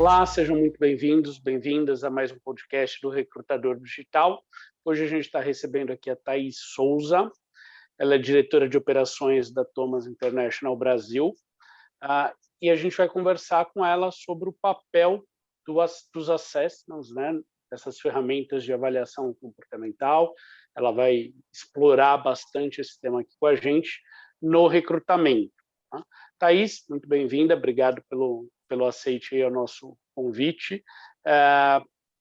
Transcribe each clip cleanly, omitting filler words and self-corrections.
Olá, sejam muito bem-vindos, bem-vindas a mais um podcast do Recrutador Digital. Hoje a gente está recebendo aqui a Thaís Souza, ela é diretora de operações da Thomas International Brasil, e a gente vai conversar com ela sobre o papel dos assessments, né, essas ferramentas de avaliação comportamental. Ela vai explorar bastante esse tema aqui com a gente no recrutamento. Tá? Thaís, muito bem-vinda, obrigado pelo aceite aí ao nosso convite.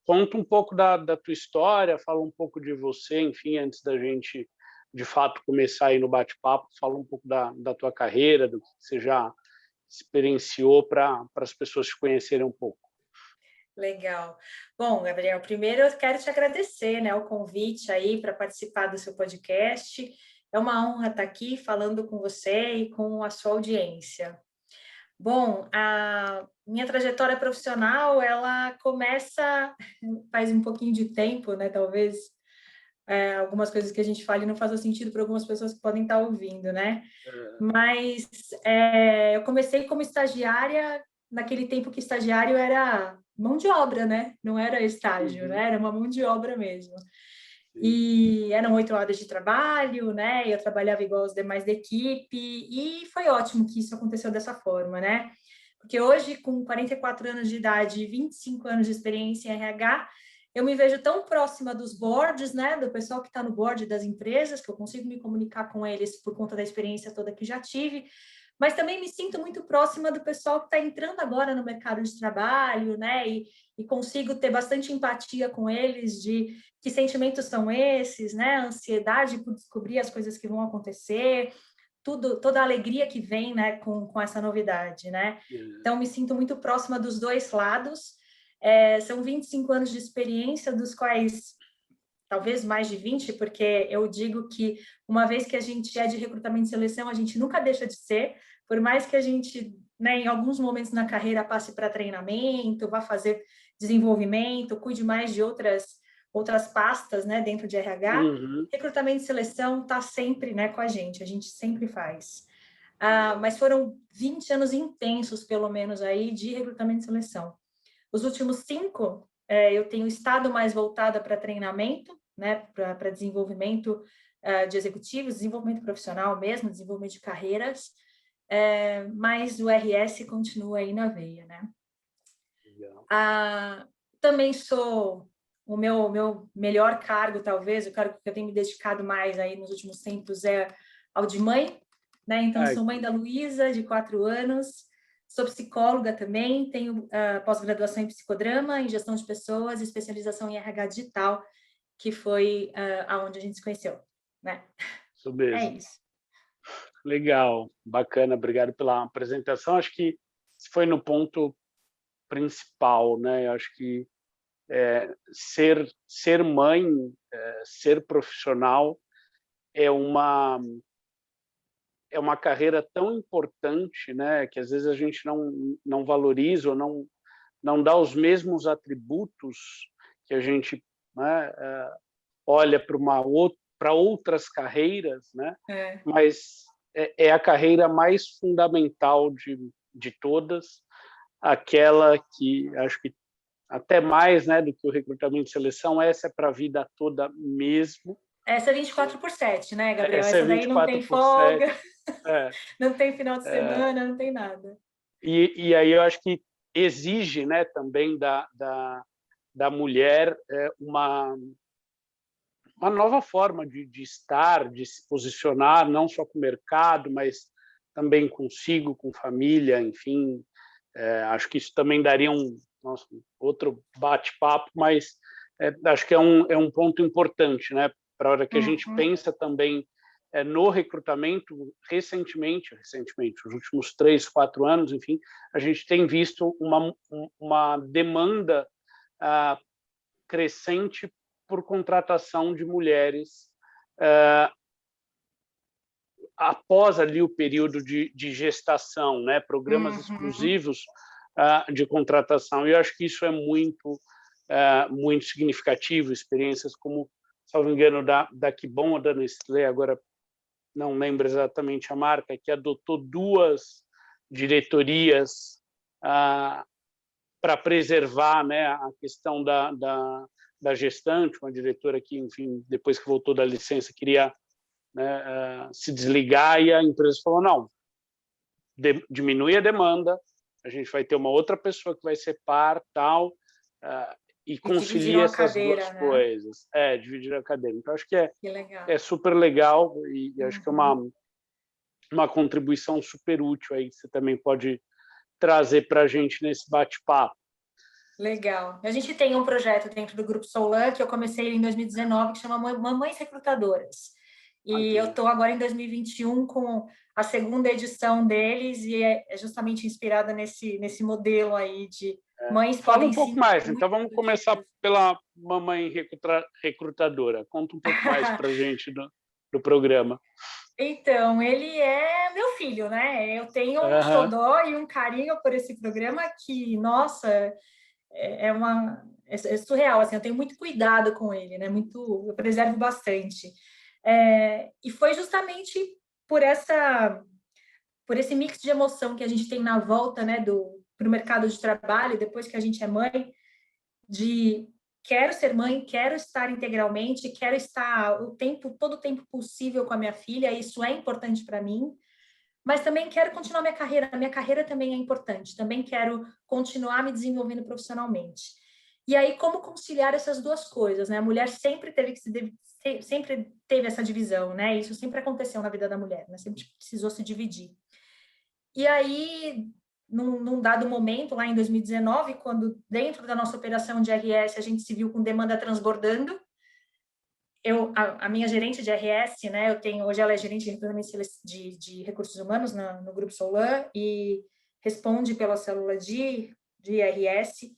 Conta um pouco da tua história, fala um pouco de você, enfim, antes da gente, de fato, começar aí no bate-papo, fala um pouco da tua carreira, do que você já experienciou para as pessoas te conhecerem um pouco. Legal. Bom, Gabriel, primeiro eu quero te agradecer, né, o convite aí para participar do seu podcast. É uma honra estar aqui falando com você e com a sua audiência. Bom, a minha trajetória profissional, ela começa faz um pouquinho de tempo, né, talvez algumas coisas que a gente fale não façam sentido para algumas pessoas que podem estar ouvindo, né? Mas eu comecei como estagiária naquele tempo que estagiário era mão de obra, né? Não era estágio, né? Era uma mão de obra mesmo. E eram 8 horas de trabalho, né? Eu trabalhava igual os demais da equipe e foi ótimo que isso aconteceu dessa forma, né? Porque hoje, com 44 anos de idade e 25 anos de experiência em RH, eu me vejo tão próxima dos boards, né? Do pessoal que está no board das empresas, que eu consigo me comunicar com eles por conta da experiência toda que já tive, mas também me sinto muito próxima do pessoal que está entrando agora no mercado de trabalho, né? E consigo ter bastante empatia com eles de que sentimentos são esses, né? Ansiedade por descobrir as coisas que vão acontecer, toda a alegria que vem, né, com essa novidade, né? Então, me sinto muito próxima dos dois lados. São 25 anos de experiência, dos quais talvez mais de 20, porque eu digo que uma vez que a gente é de recrutamento e seleção, a gente nunca deixa de ser, por mais que a gente, né, em alguns momentos na carreira passe para treinamento, vá fazer desenvolvimento, cuide mais de outras pastas, né, dentro de RH, recrutamento e seleção está sempre, né, com a gente sempre faz. Mas foram 20 anos intensos, pelo menos, aí, de recrutamento e seleção. Os últimos 5, eu tenho estado mais voltada para treinamento, né, para desenvolvimento de executivos, desenvolvimento profissional mesmo, desenvolvimento de carreiras, mas o RS continua aí na veia, né? Também sou o meu melhor cargo, talvez, o cargo que eu tenho me dedicado mais aí nos últimos tempos é ao de mãe, né? Então, sou mãe da Luísa, de 4 anos, sou psicóloga também, tenho pós-graduação em psicodrama, em gestão de pessoas, especialização em RH digital, que foi aonde a gente se conheceu, né? Isso mesmo. É isso. Legal, bacana, obrigado pela apresentação. Acho que foi no ponto principal, né? Eu acho que ser mãe, ser profissional é uma carreira tão importante, né? Que às vezes a gente não valoriza ou não dá os mesmos atributos que a gente, né, olha para outras carreiras, né? Mas é a carreira mais fundamental de todas, aquela que acho que até mais, né, do que o recrutamento e seleção, essa é para a vida toda mesmo. Essa é 24/7, né, Gabriel? Essa é Essa daí não tem 24/7. folga, não tem final de semana, não tem nada. E aí eu acho que exige, né, também da mulher uma nova forma de estar, de se posicionar, não só com o mercado, mas também consigo, com família, enfim. Acho que isso também daria outro bate-papo, mas acho que é um ponto importante, né? Para a hora que a gente pensa também no recrutamento, recentemente, os últimos 3, 4 anos, enfim, a gente tem visto uma demanda crescente por contratação de mulheres após ali o período de gestação, né? Programas exclusivos de contratação. E eu acho que isso é muito significativo. Experiências como, salvo engano, da Kibon ou da Nestlé, agora não lembro exatamente a marca, que adotou 2 diretorias para preservar, né, a questão da gestante, uma diretora que, enfim, depois que voltou da licença, queria, né, se desligar, e a empresa falou, não, diminui a demanda, a gente vai ter uma outra pessoa que vai ser par, tal, e concilia essas duas coisas. Dividir a cadeira. Então, acho que é super legal e acho que é uma contribuição super útil aí que você também pode trazer para a gente nesse bate-papo. Legal. A gente tem um projeto dentro do Grupo Soulan, que eu comecei em 2019, que chama Mamães Recrutadoras. E eu estou agora em 2021 com a segunda edição deles, e é justamente inspirada nesse modelo aí de mães Fala podem um pouco mais, então vamos começar pela Mamãe Recrutadora. Conta um pouco mais para a gente do programa. Então, ele é meu filho, né? Eu tenho um xodó e um carinho por esse programa que, nossa, é surreal, assim, eu tenho muito cuidado com ele, né? Eu preservo bastante. E foi justamente por esse mix de emoção que a gente tem na volta, né, para o mercado de trabalho, depois que a gente é mãe, de quero ser mãe, quero estar integralmente, quero estar todo o tempo possível com a minha filha, isso é importante para mim, mas também quero continuar a minha carreira também é importante, também quero continuar me desenvolvendo profissionalmente. E aí, como conciliar essas duas coisas, né? A mulher sempre teve essa divisão, né? Isso sempre aconteceu na vida da mulher, né? Sempre precisou se dividir. E aí, num dado momento, lá em 2019, quando dentro da nossa operação de RS a gente se viu com demanda transbordando, a minha gerente de RS, né, hoje ela é gerente de recrutamento de recursos humanos no Grupo Soulan e responde pela célula de RS,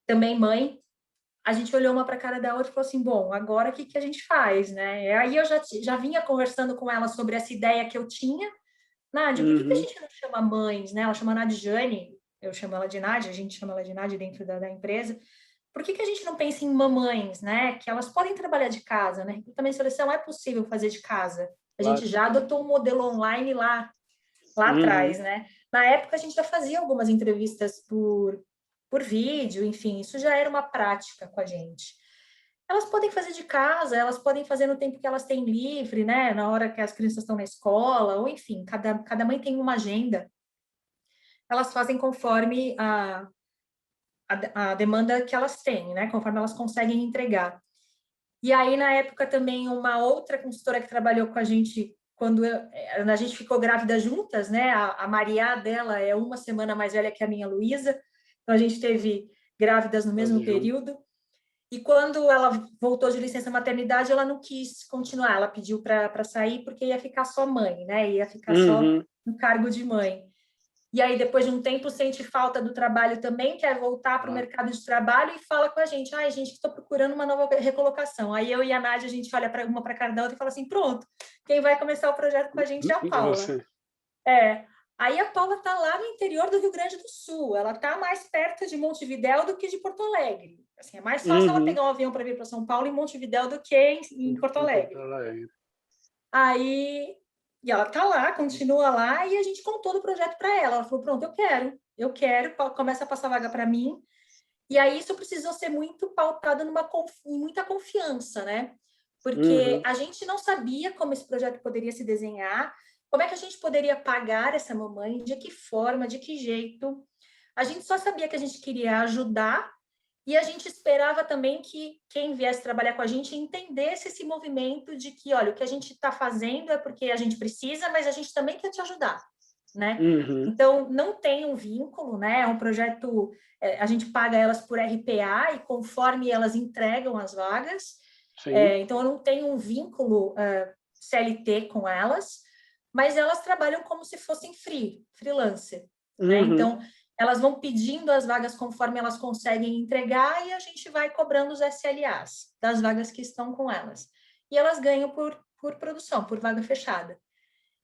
também mãe. A gente olhou uma para a cara da outra e falou assim, bom, agora o que a gente faz, né? Aí eu já vinha conversando com ela sobre essa ideia que eu tinha. Nádia, por que a gente não chama mães, né? Ela chama Nadjane, eu chamo ela de Nádia, a gente chama ela de Nádia dentro da empresa. Por que a gente não pensa em mamães, né? Que elas podem trabalhar de casa, né? Recrutamento e seleção é possível fazer de casa. A gente já adotou um modelo online lá atrás, né? Na época, a gente já fazia algumas entrevistas por vídeo, enfim, isso já era uma prática com a gente. Elas podem fazer de casa, elas podem fazer no tempo que elas têm livre, né? Na hora que as crianças estão na escola, ou enfim, cada mãe tem uma agenda. Elas fazem conforme a demanda que elas têm, né? Conforme elas conseguem entregar. E aí, na época, também uma outra consultora que trabalhou com a gente, quando a gente ficou grávida juntas, né? A Maria dela é 1 semana mais velha que a minha Luísa, então a gente teve grávidas no mesmo período. E quando ela voltou de licença maternidade, ela não quis continuar, ela pediu para sair porque ia ficar só mãe, né? Ia ficar só no cargo de mãe. E aí, depois de um tempo, sente falta do trabalho também, quer voltar para o mercado de trabalho e fala com a gente, ai, gente, estou procurando uma nova recolocação. Aí eu e a Nádia, a gente olha uma para a cara da outra e fala assim, pronto, quem vai começar o projeto com a gente é a Paula. Aí a Paula está lá no interior do Rio Grande do Sul, ela está mais perto de Montevidéu do que de Porto Alegre. Assim, é mais fácil ela pegar um avião para vir para São Paulo em Montevidéu do que em Porto Alegre. Aí... E ela tá lá, continua lá, e a gente contou do projeto para ela. Ela falou, pronto, eu quero, começa a passar vaga para mim. E aí isso precisou ser muito pautado em muita confiança, né? Porque a gente não sabia como esse projeto poderia se desenhar, como é que a gente poderia pagar essa mamãe, de que forma, de que jeito. A gente só sabia que a gente queria ajudar e a gente esperava também que quem viesse trabalhar com a gente entendesse esse movimento de que, olha, o que a gente está fazendo é porque a gente precisa, mas a gente também quer te ajudar, né? Então, não tem um vínculo, né? É um projeto, a gente paga elas por RPA e conforme elas entregam as vagas. Então, eu não tenho um vínculo CLT com elas, mas elas trabalham como se fossem freelancer, né? Então, elas vão pedindo as vagas conforme elas conseguem entregar e a gente vai cobrando os SLAs das vagas que estão com elas. E elas ganham por produção, por vaga fechada.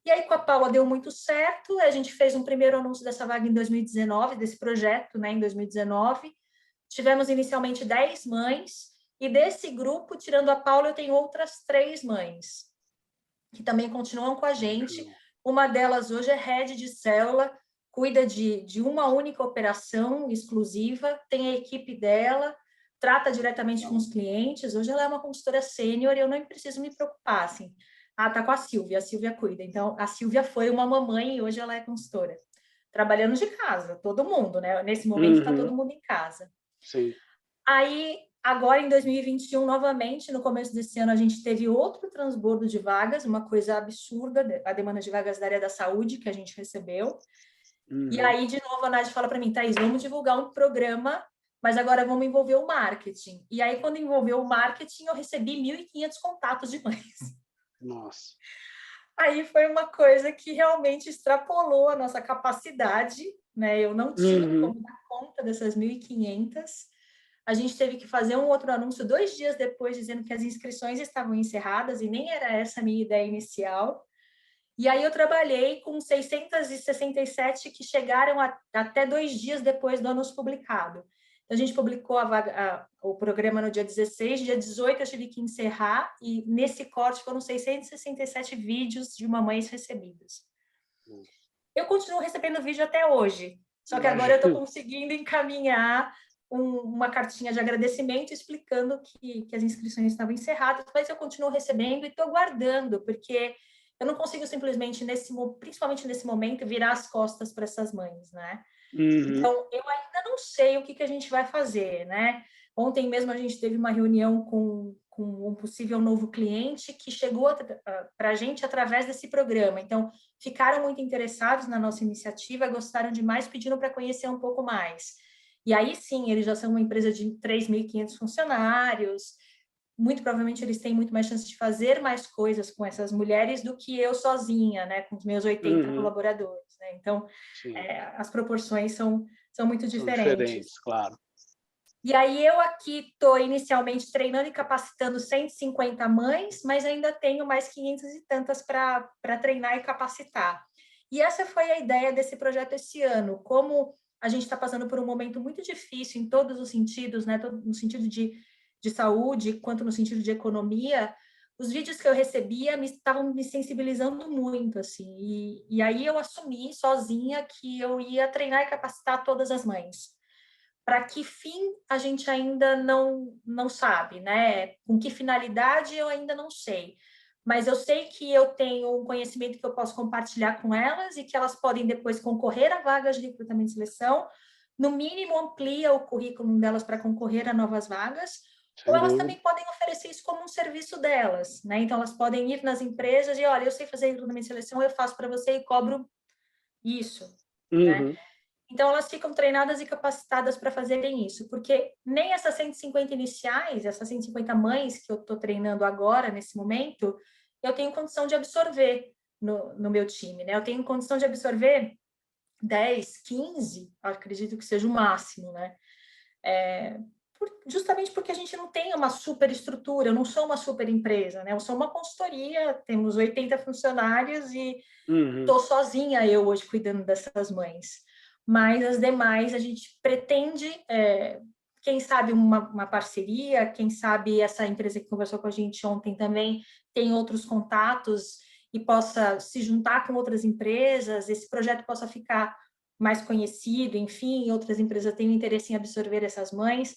E aí, com a Paula, deu muito certo. A gente fez um primeiro anúncio dessa vaga em 2019, desse projeto, né, em 2019. Tivemos inicialmente 10 mães. E desse grupo, tirando a Paula, eu tenho outras 3 mães que também continuam com a gente. Uma delas hoje é head de célula, cuida de uma única operação exclusiva, tem a equipe dela, trata diretamente com os clientes. Hoje ela é uma consultora sênior e eu não preciso me preocupar, assim. Ah, tá com a Silvia cuida. Então, a Silvia foi uma mamãe e hoje ela é consultora. Trabalhando de casa, todo mundo, né? Nesse momento está todo mundo em casa. Sim. Aí, agora em 2021, novamente, no começo desse ano, a gente teve outro transbordo de vagas, uma coisa absurda, a demanda de vagas da área da saúde que a gente recebeu. E aí, de novo, a Nádia fala para mim, Thaís, vamos divulgar um programa, mas agora vamos envolver o marketing. E aí, quando envolveu o marketing, eu recebi 1.500 contatos de mães. Nossa. Aí foi uma coisa que realmente extrapolou a nossa capacidade, né? Eu não tinha como dar conta dessas 1.500. A gente teve que fazer um outro anúncio 2 dias depois, dizendo que as inscrições estavam encerradas, e nem era essa a minha ideia inicial. E aí eu trabalhei com 667 que chegaram até 2 dias depois do anúncio publicado. Então, a gente publicou o programa no dia 16, dia 18 eu tive que encerrar, e nesse corte foram 667 vídeos de mamães recebidos. Eu continuo recebendo vídeo até hoje, só que agora eu estou conseguindo encaminhar uma cartinha de agradecimento explicando que as inscrições estavam encerradas, mas eu continuo recebendo e estou guardando, porque eu não consigo simplesmente, principalmente nesse momento, virar as costas para essas mães, né? Então, eu ainda não sei o que a gente vai fazer, né? Ontem mesmo a gente teve uma reunião com um possível novo cliente que chegou para a gente através desse programa. Então, ficaram muito interessados na nossa iniciativa, gostaram demais, pediram para conhecer um pouco mais. E aí, sim, eles já são uma empresa de 3.500 funcionários. Muito provavelmente eles têm muito mais chance de fazer mais coisas com essas mulheres do que eu sozinha, né, com os meus 80 colaboradores, né? Então, as proporções são muito diferentes. Claro. E aí eu aqui estou inicialmente treinando e capacitando 150 mães, mas ainda tenho mais 500 e tantas para treinar e capacitar. E essa foi a ideia desse projeto esse ano. Como a gente está passando por um momento muito difícil em todos os sentidos, né, no sentido de saúde, quanto no sentido de economia, os vídeos que eu recebia estavam me sensibilizando muito, assim. E aí eu assumi sozinha que eu ia treinar e capacitar todas as mães. Para que fim a gente ainda não sabe, né? Com que finalidade eu ainda não sei. Mas eu sei que eu tenho um conhecimento que eu posso compartilhar com elas e que elas podem depois concorrer a vagas de recrutamento e seleção. No mínimo, amplia o currículo delas para concorrer a novas vagas. Ou elas também podem oferecer isso como um serviço delas, né? Então, elas podem ir nas empresas e, olha, eu sei fazer recrutamento e seleção, eu faço para você e cobro isso, né? Então, elas ficam treinadas e capacitadas para fazerem isso, porque nem essas 150 iniciais, essas 150 mães que eu estou treinando agora, nesse momento, eu tenho condição de absorver no meu time, né? Eu tenho condição de absorver 10, 15, acredito que seja o máximo, né? Justamente porque a gente não tem uma super estrutura, eu não sou uma super empresa, né? Eu sou uma consultoria, temos 80 funcionários e estou sozinha eu hoje cuidando dessas mães. Mas as demais a gente pretende, quem sabe uma parceria, quem sabe essa empresa que conversou com a gente ontem também tem outros contatos e possa se juntar com outras empresas, esse projeto possa ficar mais conhecido, enfim, outras empresas têm interesse em absorver essas mães.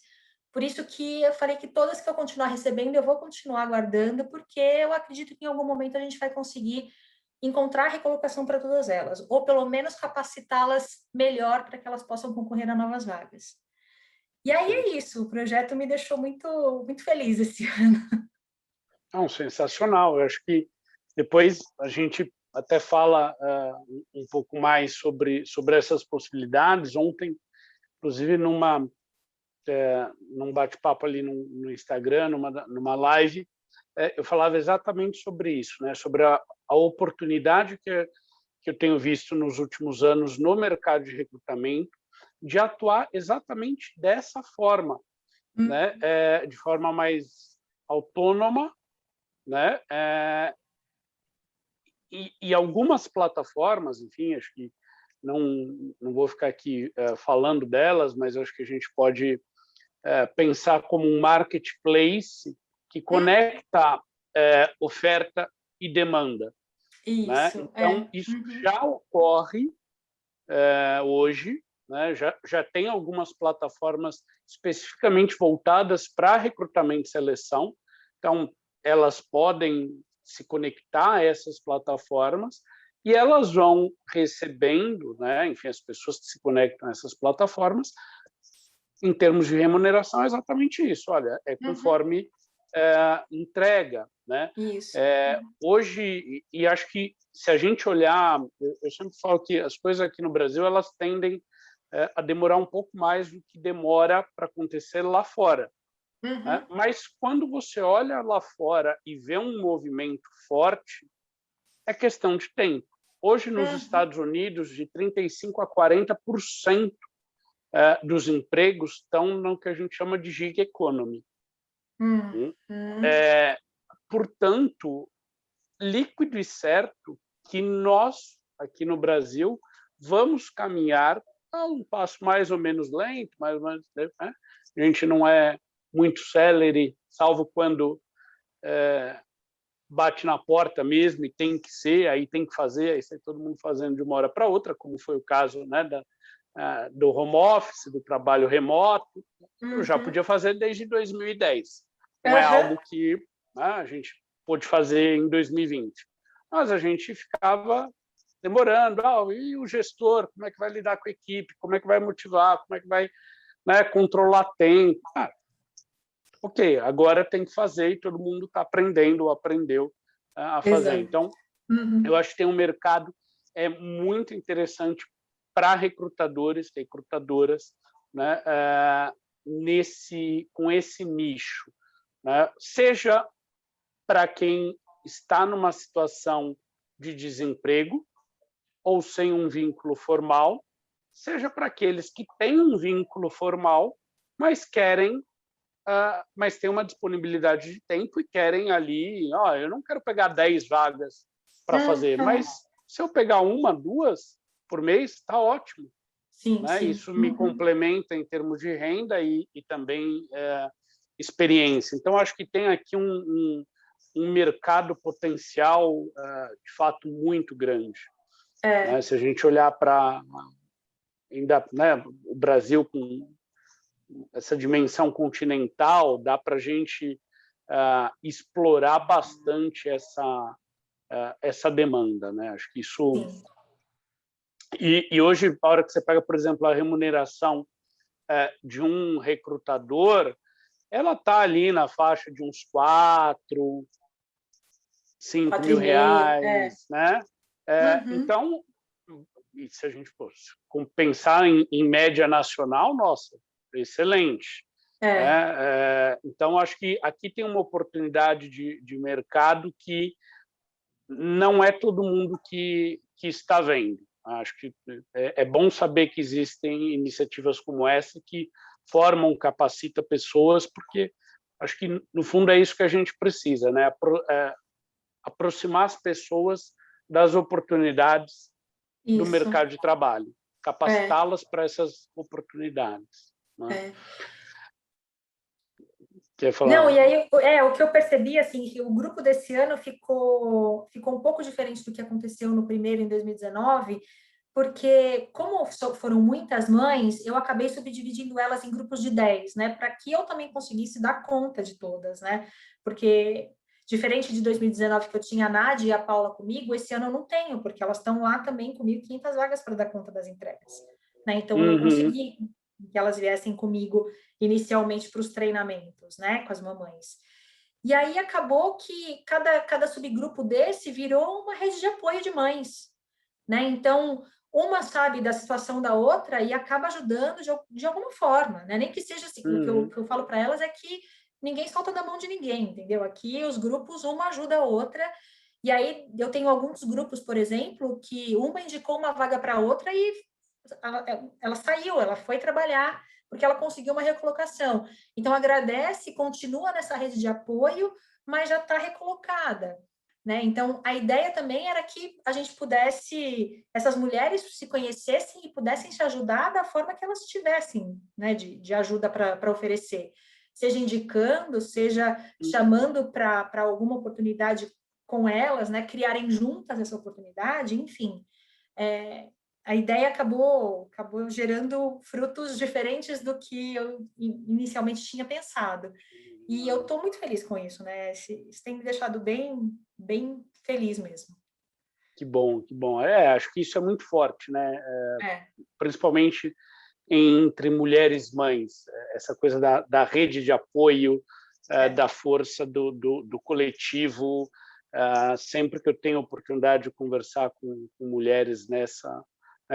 Por isso que eu falei que todas que eu continuar recebendo, eu vou continuar guardando, porque eu acredito que em algum momento a gente vai conseguir encontrar recolocação para todas elas, ou pelo menos capacitá-las melhor para que elas possam concorrer a novas vagas. E aí é isso, o projeto me deixou muito, muito feliz esse ano. Não, sensacional. Eu acho que depois a gente até fala um pouco mais sobre essas possibilidades. Ontem, inclusive, num bate-papo ali no Instagram, numa live, eu falava exatamente sobre isso, né? Sobre a oportunidade que eu tenho visto nos últimos anos no mercado de recrutamento, de atuar exatamente dessa forma, né? De forma mais autônoma, né? E algumas plataformas, enfim, acho que não vou ficar aqui falando delas, mas acho que a gente pode pensar como um marketplace que conecta oferta e demanda. Isso, né? Então, isso já ocorre hoje, né? Já tem algumas plataformas especificamente voltadas para recrutamento e seleção, então elas podem se conectar a essas plataformas e elas vão recebendo, né? Enfim, as pessoas que se conectam a essas plataformas, em termos de remuneração, é exatamente isso. Olha, é conforme entrega, né? Isso. Hoje, e acho que se a gente olhar, eu sempre falo que as coisas aqui no Brasil elas tendem a demorar um pouco mais do que demora para acontecer lá fora. Né? Mas quando você olha lá fora e vê um movimento forte, é questão de tempo. Hoje, nos Estados Unidos, de 35% a 40% dos empregos estão no que a gente chama de gig economy. Portanto, líquido e certo que nós, aqui no Brasil, vamos caminhar a um passo mais ou menos lento, mais ou menos, né? A gente não é muito célere, salvo quando bate na porta mesmo e tem que ser, aí tem que fazer, aí sai todo mundo fazendo de uma hora para outra, como foi o caso, né, do home office, do trabalho remoto. Eu já podia fazer desde 2010. Não é algo que a gente pôde fazer em 2020. Mas a gente ficava demorando. E o gestor, como é que vai lidar com a equipe? Como é que vai motivar? Como é que vai, né, controlar tempo? Ok, agora tem que fazer e todo mundo está aprendendo ou aprendeu a fazer. Exato. Então, eu acho que tem um mercado muito interessante para recrutadores, recrutadoras, né, com esse nicho, né? Seja para quem está numa situação de desemprego ou sem um vínculo formal, seja para aqueles que têm um vínculo formal, mas querem, mas têm uma disponibilidade de tempo e querem ali, eu não quero pegar 10 vagas para fazer, mas se eu pegar uma, duas por mês, está ótimo. Sim, né? sim. Isso me complementa em termos de renda e também experiência. Então, acho que tem aqui um mercado potencial, de fato, muito grande. Né? Se a gente olhar para ainda, né, o Brasil com essa dimensão continental, dá para a gente explorar bastante essa demanda. Né? Acho que isso... E hoje, a hora que você pega, por exemplo, a remuneração de um recrutador, ela está ali na faixa de uns 4, 5 mil reais, né? Então, e se a gente fosse pensar em média nacional, nossa, excelente. Então, acho que aqui tem uma oportunidade de mercado que não é todo mundo que está vendo. Acho que é bom saber que existem iniciativas como essa que formam, capacitam pessoas, porque acho que, no fundo, é isso que a gente precisa, né? Aproximar as pessoas das oportunidades do mercado de trabalho, capacitá-las para essas oportunidades. Né? Quer falar? Não, e aí o que eu percebi, assim, que o grupo desse ano ficou um pouco diferente do que aconteceu no primeiro, em 2019, porque como foram muitas mães, eu acabei subdividindo elas em grupos de 10, né, para que eu também conseguisse dar conta de todas, né, porque diferente de 2019 que eu tinha a Nádia e a Paula comigo, esse ano eu não tenho, porque elas estão lá também com 1.500 vagas para dar conta das entregas, né, então eu não consegui que elas viessem comigo inicialmente para os treinamentos, né, com as mamães. E aí acabou que cada subgrupo desse virou uma rede de apoio de mães, né? Então, uma sabe da situação da outra e acaba ajudando de alguma forma, né? Nem que seja assim, o que eu falo para elas é que ninguém solta da mão de ninguém, entendeu? Aqui os grupos, uma ajuda a outra, e aí eu tenho alguns grupos, por exemplo, que uma indicou uma vaga para a outra e ela saiu, ela foi trabalhar, porque ela conseguiu uma recolocação. Então, agradece, continua nessa rede de apoio, mas já está recolocada. Né? Então, a ideia também era que a gente pudesse, essas mulheres se conhecessem e pudessem se ajudar da forma que elas tivessem, né? de ajuda para oferecer. Seja indicando, seja chamando para alguma oportunidade com elas, né? Criarem juntas essa oportunidade, enfim. a ideia acabou gerando frutos diferentes do que eu inicialmente tinha pensado. E eu estou muito feliz com isso, né? Isso tem me deixado bem feliz mesmo. Que bom, que bom. Acho que isso é muito forte, né? É, Principalmente entre mulheres mães, essa coisa da rede de apoio, da força do coletivo. Sempre que eu tenho oportunidade de conversar com mulheres nessa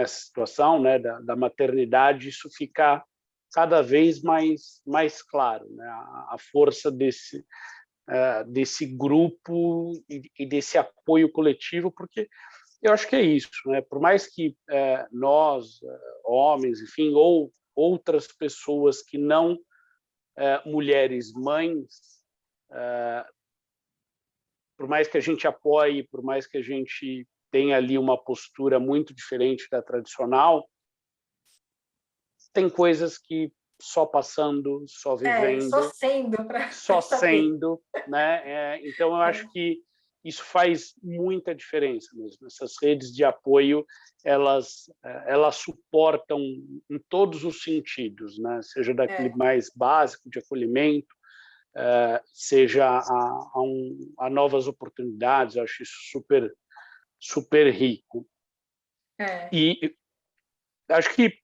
situação, né, da maternidade, isso fica cada vez mais claro, né? A força desse grupo e desse apoio coletivo, porque eu acho que é isso, né? Por mais que nós, homens, enfim, ou outras pessoas que não mulheres mães, por mais que a gente apoie, por mais que a gente tenha ali uma postura muito diferente da tradicional, tem coisas que só passando, só só vivendo, sendo para só saber. sendo, né? Então eu acho que isso faz muita diferença mesmo. Essas redes de apoio, elas suportam em todos os sentidos, né? Seja daquele mais básico de acolhimento, seja a novas oportunidades. Eu acho isso super rico. E acho que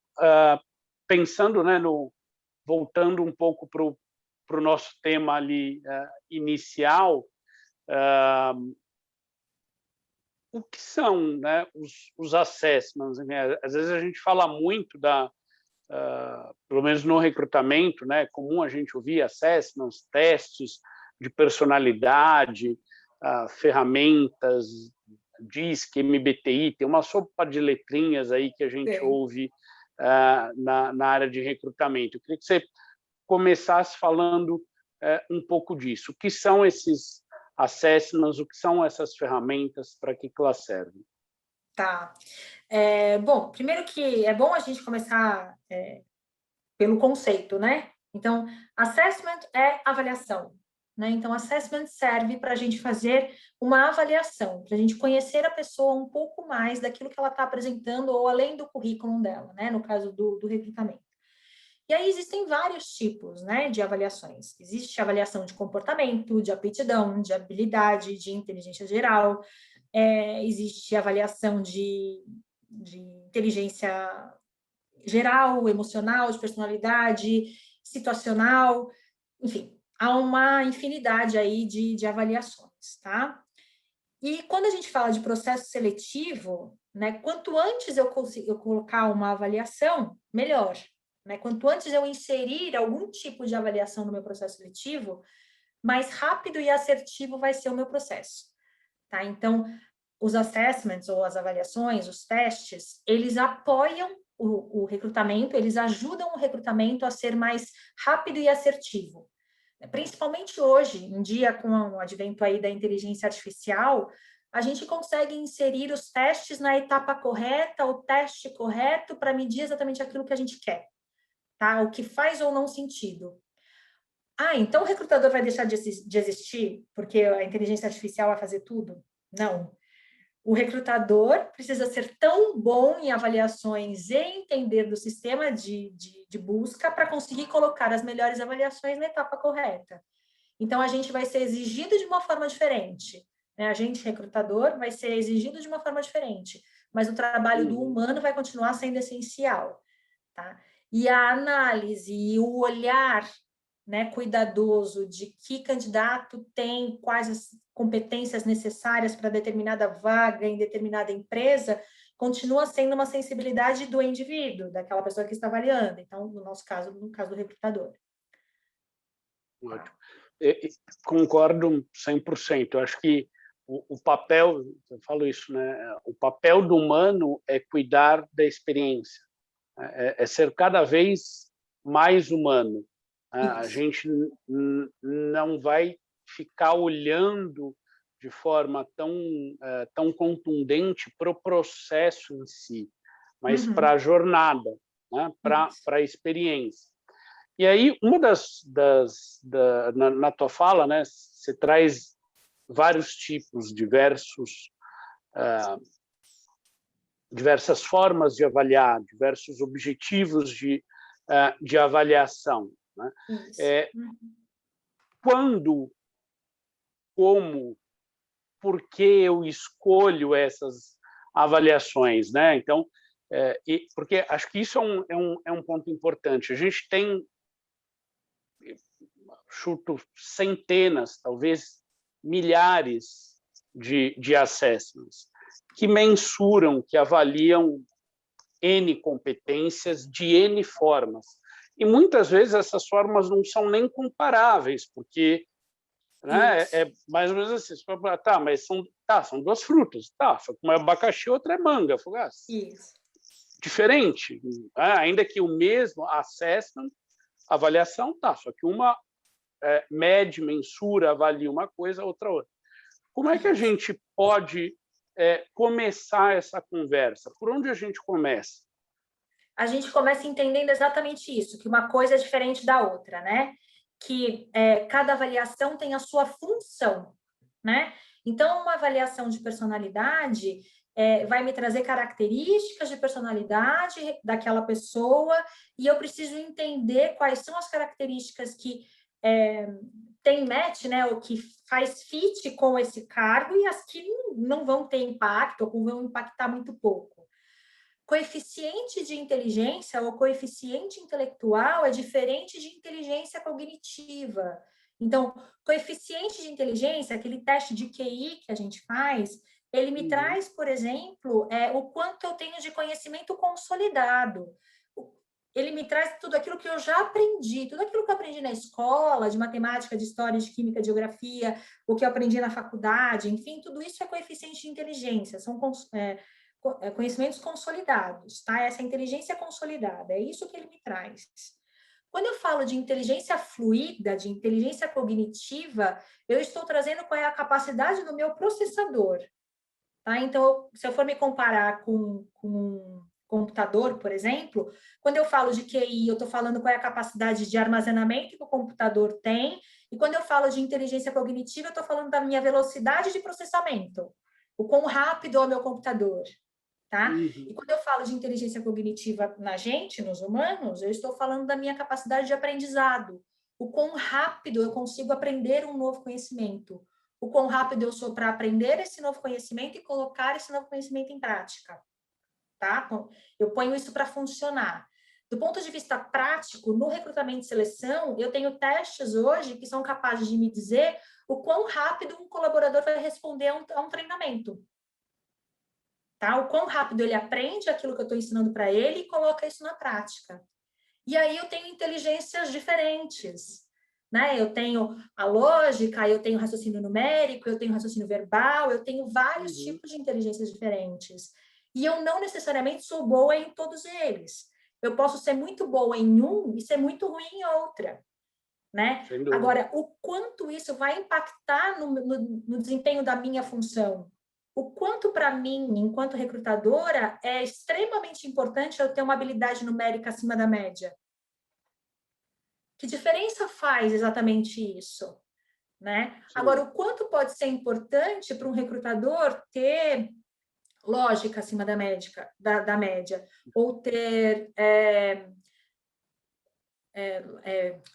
pensando, né, voltando um pouco para o nosso tema ali inicial, o que são, né, os assessments? Né? Às vezes a gente fala muito pelo menos no recrutamento, né, é comum a gente ouvir assessments, testes de personalidade, ferramentas, DISC, MBTI, tem uma sopa de letrinhas aí que a gente ouve na área de recrutamento. Eu queria que você começasse falando um pouco disso. O que são esses assessments, o que são essas ferramentas, para que elas servem? Tá. Bom, primeiro que é bom a gente começar pelo conceito, né? Então, assessment é avaliação, né? Então, assessment serve para a gente fazer uma avaliação, para a gente conhecer a pessoa um pouco mais daquilo que ela está apresentando ou além do currículo dela, né? No caso do recrutamento. E aí existem vários tipos, né, de avaliações. Existe avaliação de comportamento, de aptidão, de habilidade, de inteligência geral. Existe avaliação de inteligência geral, emocional, de personalidade, situacional, enfim, há uma infinidade aí de avaliações, tá? E quando a gente fala de processo seletivo, né, quanto antes eu colocar uma avaliação, melhor. Né? Quanto antes eu inserir algum tipo de avaliação no meu processo seletivo, mais rápido e assertivo vai ser o meu processo. Tá? Então, os assessments ou as avaliações, os testes, eles apoiam o recrutamento, eles ajudam o recrutamento a ser mais rápido e assertivo. Principalmente hoje, em dia, com o advento aí da inteligência artificial, a gente consegue inserir os testes na etapa correta, o teste correto, para medir exatamente aquilo que a gente quer, tá? O que faz ou não sentido. Então o recrutador vai deixar de existir porque a inteligência artificial vai fazer tudo? Não. O recrutador precisa ser tão bom em avaliações e entender do sistema de busca para conseguir colocar as melhores avaliações na etapa correta. Então, a gente vai ser exigido de uma forma diferente. Né? A gente, recrutador, vai ser exigido de uma forma diferente. Mas o trabalho do humano vai continuar sendo essencial. Tá? E a análise e o olhar, né, cuidadoso de que candidato tem quais as competências necessárias para determinada vaga em determinada empresa, continua sendo uma sensibilidade do indivíduo, daquela pessoa que está avaliando. Então, no nosso caso, no caso do recrutador. Ótimo. Concordo 100%. Eu acho que o papel, eu falo isso, né? O papel do humano é cuidar da experiência, é ser cada vez mais humano. A gente não vai ficar olhando de forma tão contundente para o processo em si, mas para a jornada, né? Para a experiência. E aí, uma na tua fala, né, você traz vários tipos, diversos diversas formas de avaliar, diversos objetivos de avaliação, né? Quando, como, por que eu escolho essas avaliações, né? Então, porque acho que isso é um ponto importante. A gente tem, chuto, centenas, talvez milhares de assessments que mensuram, que avaliam N competências de N formas. E muitas vezes essas formas não são nem comparáveis, porque, né, é mais ou menos assim, você fala, tá, mas são duas frutas, tá, uma é abacaxi, outra é manga. Falo, Isso. Diferente, ainda que o mesmo assessment, avaliação, tá, só que uma mede, mensura, avalia uma coisa, outra. Como é que a gente pode começar essa conversa? Por onde a gente começa? A gente começa entendendo exatamente isso, que uma coisa é diferente da outra, né? Que cada avaliação tem a sua função, né? Então, uma avaliação de personalidade vai me trazer características de personalidade daquela pessoa e eu preciso entender quais são as características que tem match, né, ou que faz fit com esse cargo e as que não vão ter impacto ou vão impactar muito pouco. Coeficiente de inteligência ou coeficiente intelectual é diferente de inteligência cognitiva. Então, coeficiente de inteligência, aquele teste de QI que a gente faz, ele me traz, por exemplo, o quanto eu tenho de conhecimento consolidado. Ele me traz tudo aquilo que eu já aprendi, tudo aquilo que eu aprendi na escola, de matemática, de história, de química, de geografia, o que eu aprendi na faculdade, enfim, tudo isso é coeficiente de inteligência, são conhecimentos consolidados, tá? Essa inteligência consolidada, é isso que ele me traz. Quando eu falo de inteligência fluida, de inteligência cognitiva, eu estou trazendo qual é a capacidade do meu processador, tá? Então, se eu for me comparar com um computador, por exemplo, quando eu falo de QI, eu estou falando qual é a capacidade de armazenamento que o computador tem, e quando eu falo de inteligência cognitiva, eu estou falando da minha velocidade de processamento, o quão rápido é o meu computador. Tá? E quando eu falo de inteligência cognitiva na gente, nos humanos, eu estou falando da minha capacidade de aprendizado. O quão rápido eu consigo aprender um novo conhecimento. O quão rápido eu sou para aprender esse novo conhecimento e colocar esse novo conhecimento em prática. Tá? Eu ponho isso para funcionar. Do ponto de vista prático, no recrutamento e seleção, eu tenho testes hoje que são capazes de me dizer o quão rápido um colaborador vai responder a um treinamento. Tá? O quão rápido ele aprende aquilo que eu estou ensinando para ele e coloca isso na prática. E aí eu tenho inteligências diferentes, né? Eu tenho a lógica, eu tenho raciocínio numérico, eu tenho raciocínio verbal, eu tenho vários tipos de inteligências diferentes. E eu não necessariamente sou boa em todos eles. Eu posso ser muito boa em um e ser muito ruim em outra, né? Agora, o quanto isso vai impactar no desempenho da minha função? O quanto, para mim, enquanto recrutadora, é extremamente importante eu ter uma habilidade numérica acima da média. Que diferença faz exatamente isso? Né? Agora, o quanto pode ser importante para um recrutador ter lógica acima da média, ou ter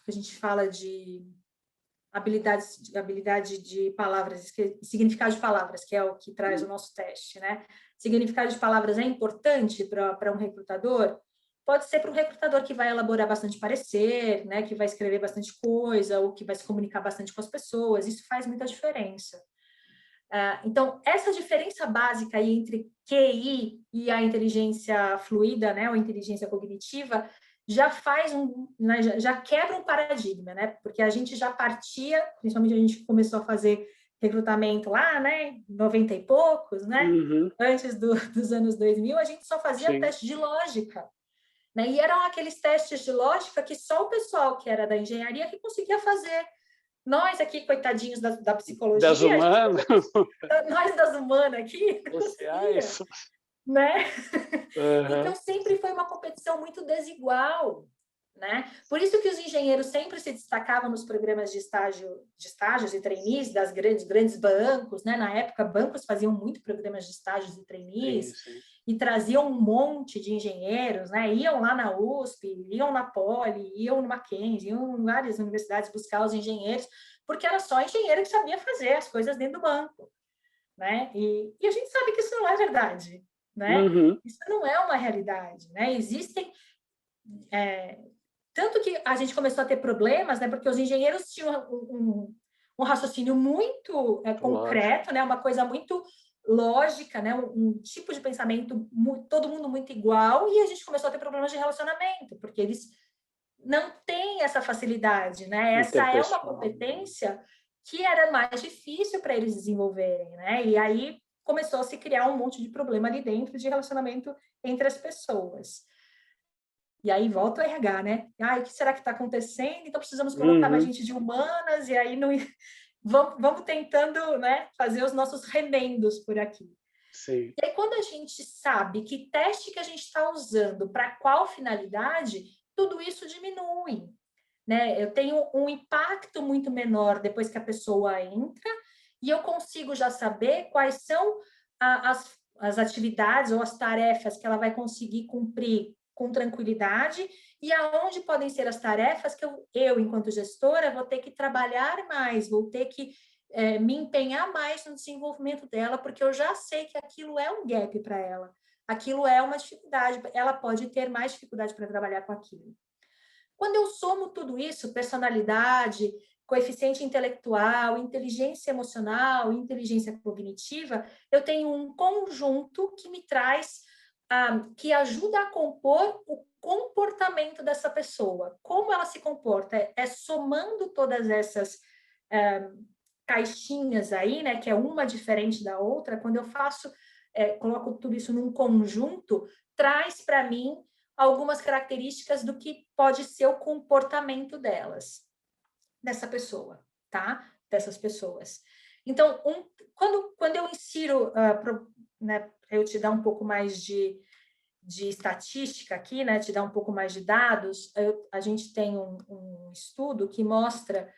a gente fala de habilidade de palavras, significado de palavras, que é o que traz o nosso teste, né? Significado de palavras é importante para um recrutador? Pode ser para um recrutador que vai elaborar bastante parecer, né? Que vai escrever bastante coisa, ou que vai se comunicar bastante com as pessoas, isso faz muita diferença. Então, essa diferença básica aí entre QI e a inteligência fluida, né? Ou inteligência cognitiva, já faz né, já quebra um paradigma, né? Porque a gente já partia, principalmente a gente começou a fazer recrutamento lá, né? 90 e poucos, né? Antes dos anos 2000, a gente só fazia teste de lógica, né? E eram aqueles testes de lógica que só o pessoal que era da engenharia que conseguia fazer. Nós aqui, coitadinhos da psicologia, das humanas, nós das humanas aqui, sociais, né? Então, sempre foi uma competição muito desigual, né? Por isso que os engenheiros sempre se destacavam nos programas de estágios e trainees das grandes bancos, né? Na época, bancos faziam muito programas de estágios e trainees, e traziam um monte de engenheiros, né? Iam lá na USP, iam na Poli, iam no Mackenzie, iam em várias universidades buscar os engenheiros, porque era só engenheiro que sabia fazer as coisas dentro do banco, né? E a gente sabe que isso não é verdade, né? Uhum. Isso não é uma realidade, né? Existem... tanto que a gente começou a ter problemas, né? Porque os engenheiros tinham um raciocínio muito concreto, né? Uma coisa muito lógica, né? Um tipo de pensamento, todo mundo muito igual, e a gente começou a ter problemas de relacionamento, porque eles não têm essa facilidade, né? Essa é uma competência que era mais difícil para eles desenvolverem, né? E aí começou a se criar um monte de problema ali dentro de relacionamento entre as pessoas. E aí volta o RH, né? O que será que está acontecendo? Então precisamos colocar mais gente de humanas, e aí não... vamos tentando, né, fazer os nossos remendos por aqui. Sim. E aí, quando a gente sabe que teste que a gente está usando, para qual finalidade, tudo isso diminui, né? Eu tenho um impacto muito menor depois que a pessoa entra, e eu consigo já saber quais são as atividades ou as tarefas que ela vai conseguir cumprir com tranquilidade, e aonde podem ser as tarefas que eu, enquanto gestora, vou ter que trabalhar mais, vou ter que me empenhar mais no desenvolvimento dela, porque eu já sei que aquilo é um gap para ela, aquilo é uma dificuldade, ela pode ter mais dificuldade para trabalhar com aquilo. Quando eu somo tudo isso, personalidade, coeficiente intelectual, inteligência emocional, inteligência cognitiva, eu tenho um conjunto que me traz, que ajuda a compor o comportamento dessa pessoa. Como ela se comporta? É somando todas essas caixinhas aí, né, que é uma diferente da outra, quando eu coloco tudo isso num conjunto, traz para mim algumas características do que pode ser o comportamento dessa pessoa, tá? Dessas pessoas. Então, quando eu insiro, né, eu te dar um pouco mais de estatística aqui, né, te dar um pouco mais de dados, a gente tem um estudo que mostra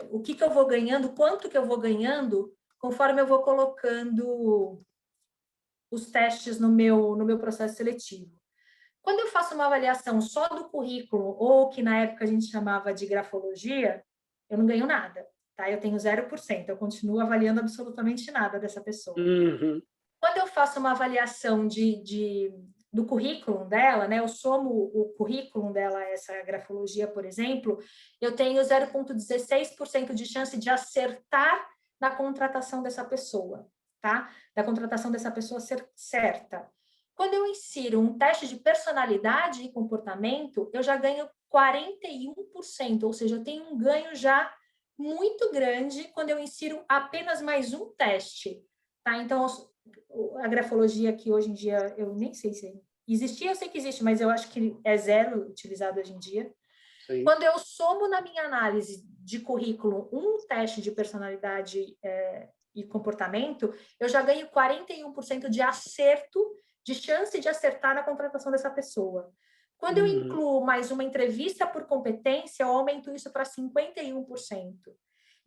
o que eu vou ganhando, quanto que eu vou ganhando, conforme eu vou colocando os testes no meu processo seletivo. Quando eu faço uma avaliação só do currículo, ou que na época a gente chamava de grafologia, eu não ganho nada, tá? Eu tenho 0%, eu continuo avaliando absolutamente nada dessa pessoa. Uhum. Quando eu faço uma avaliação do currículo dela, né? Eu somo o currículo dela, essa grafologia, por exemplo, eu tenho 0,16% de chance de acertar na contratação dessa pessoa, tá? Da contratação dessa pessoa ser certa. Quando eu insiro um teste de personalidade e comportamento, eu já ganho 41%, ou seja, eu tenho um ganho já muito grande quando eu insiro apenas mais um teste, tá? Então, a grafologia que hoje em dia, eu nem sei se existia, eu sei que existe, mas eu acho que é zero utilizado hoje em dia. Sim. Quando eu somo na minha análise de currículo um teste de personalidade e comportamento, eu já ganho 41% de acerto, de chance de acertar na contratação dessa pessoa. Quando eu incluo mais uma entrevista por competência, eu aumento isso para 51%.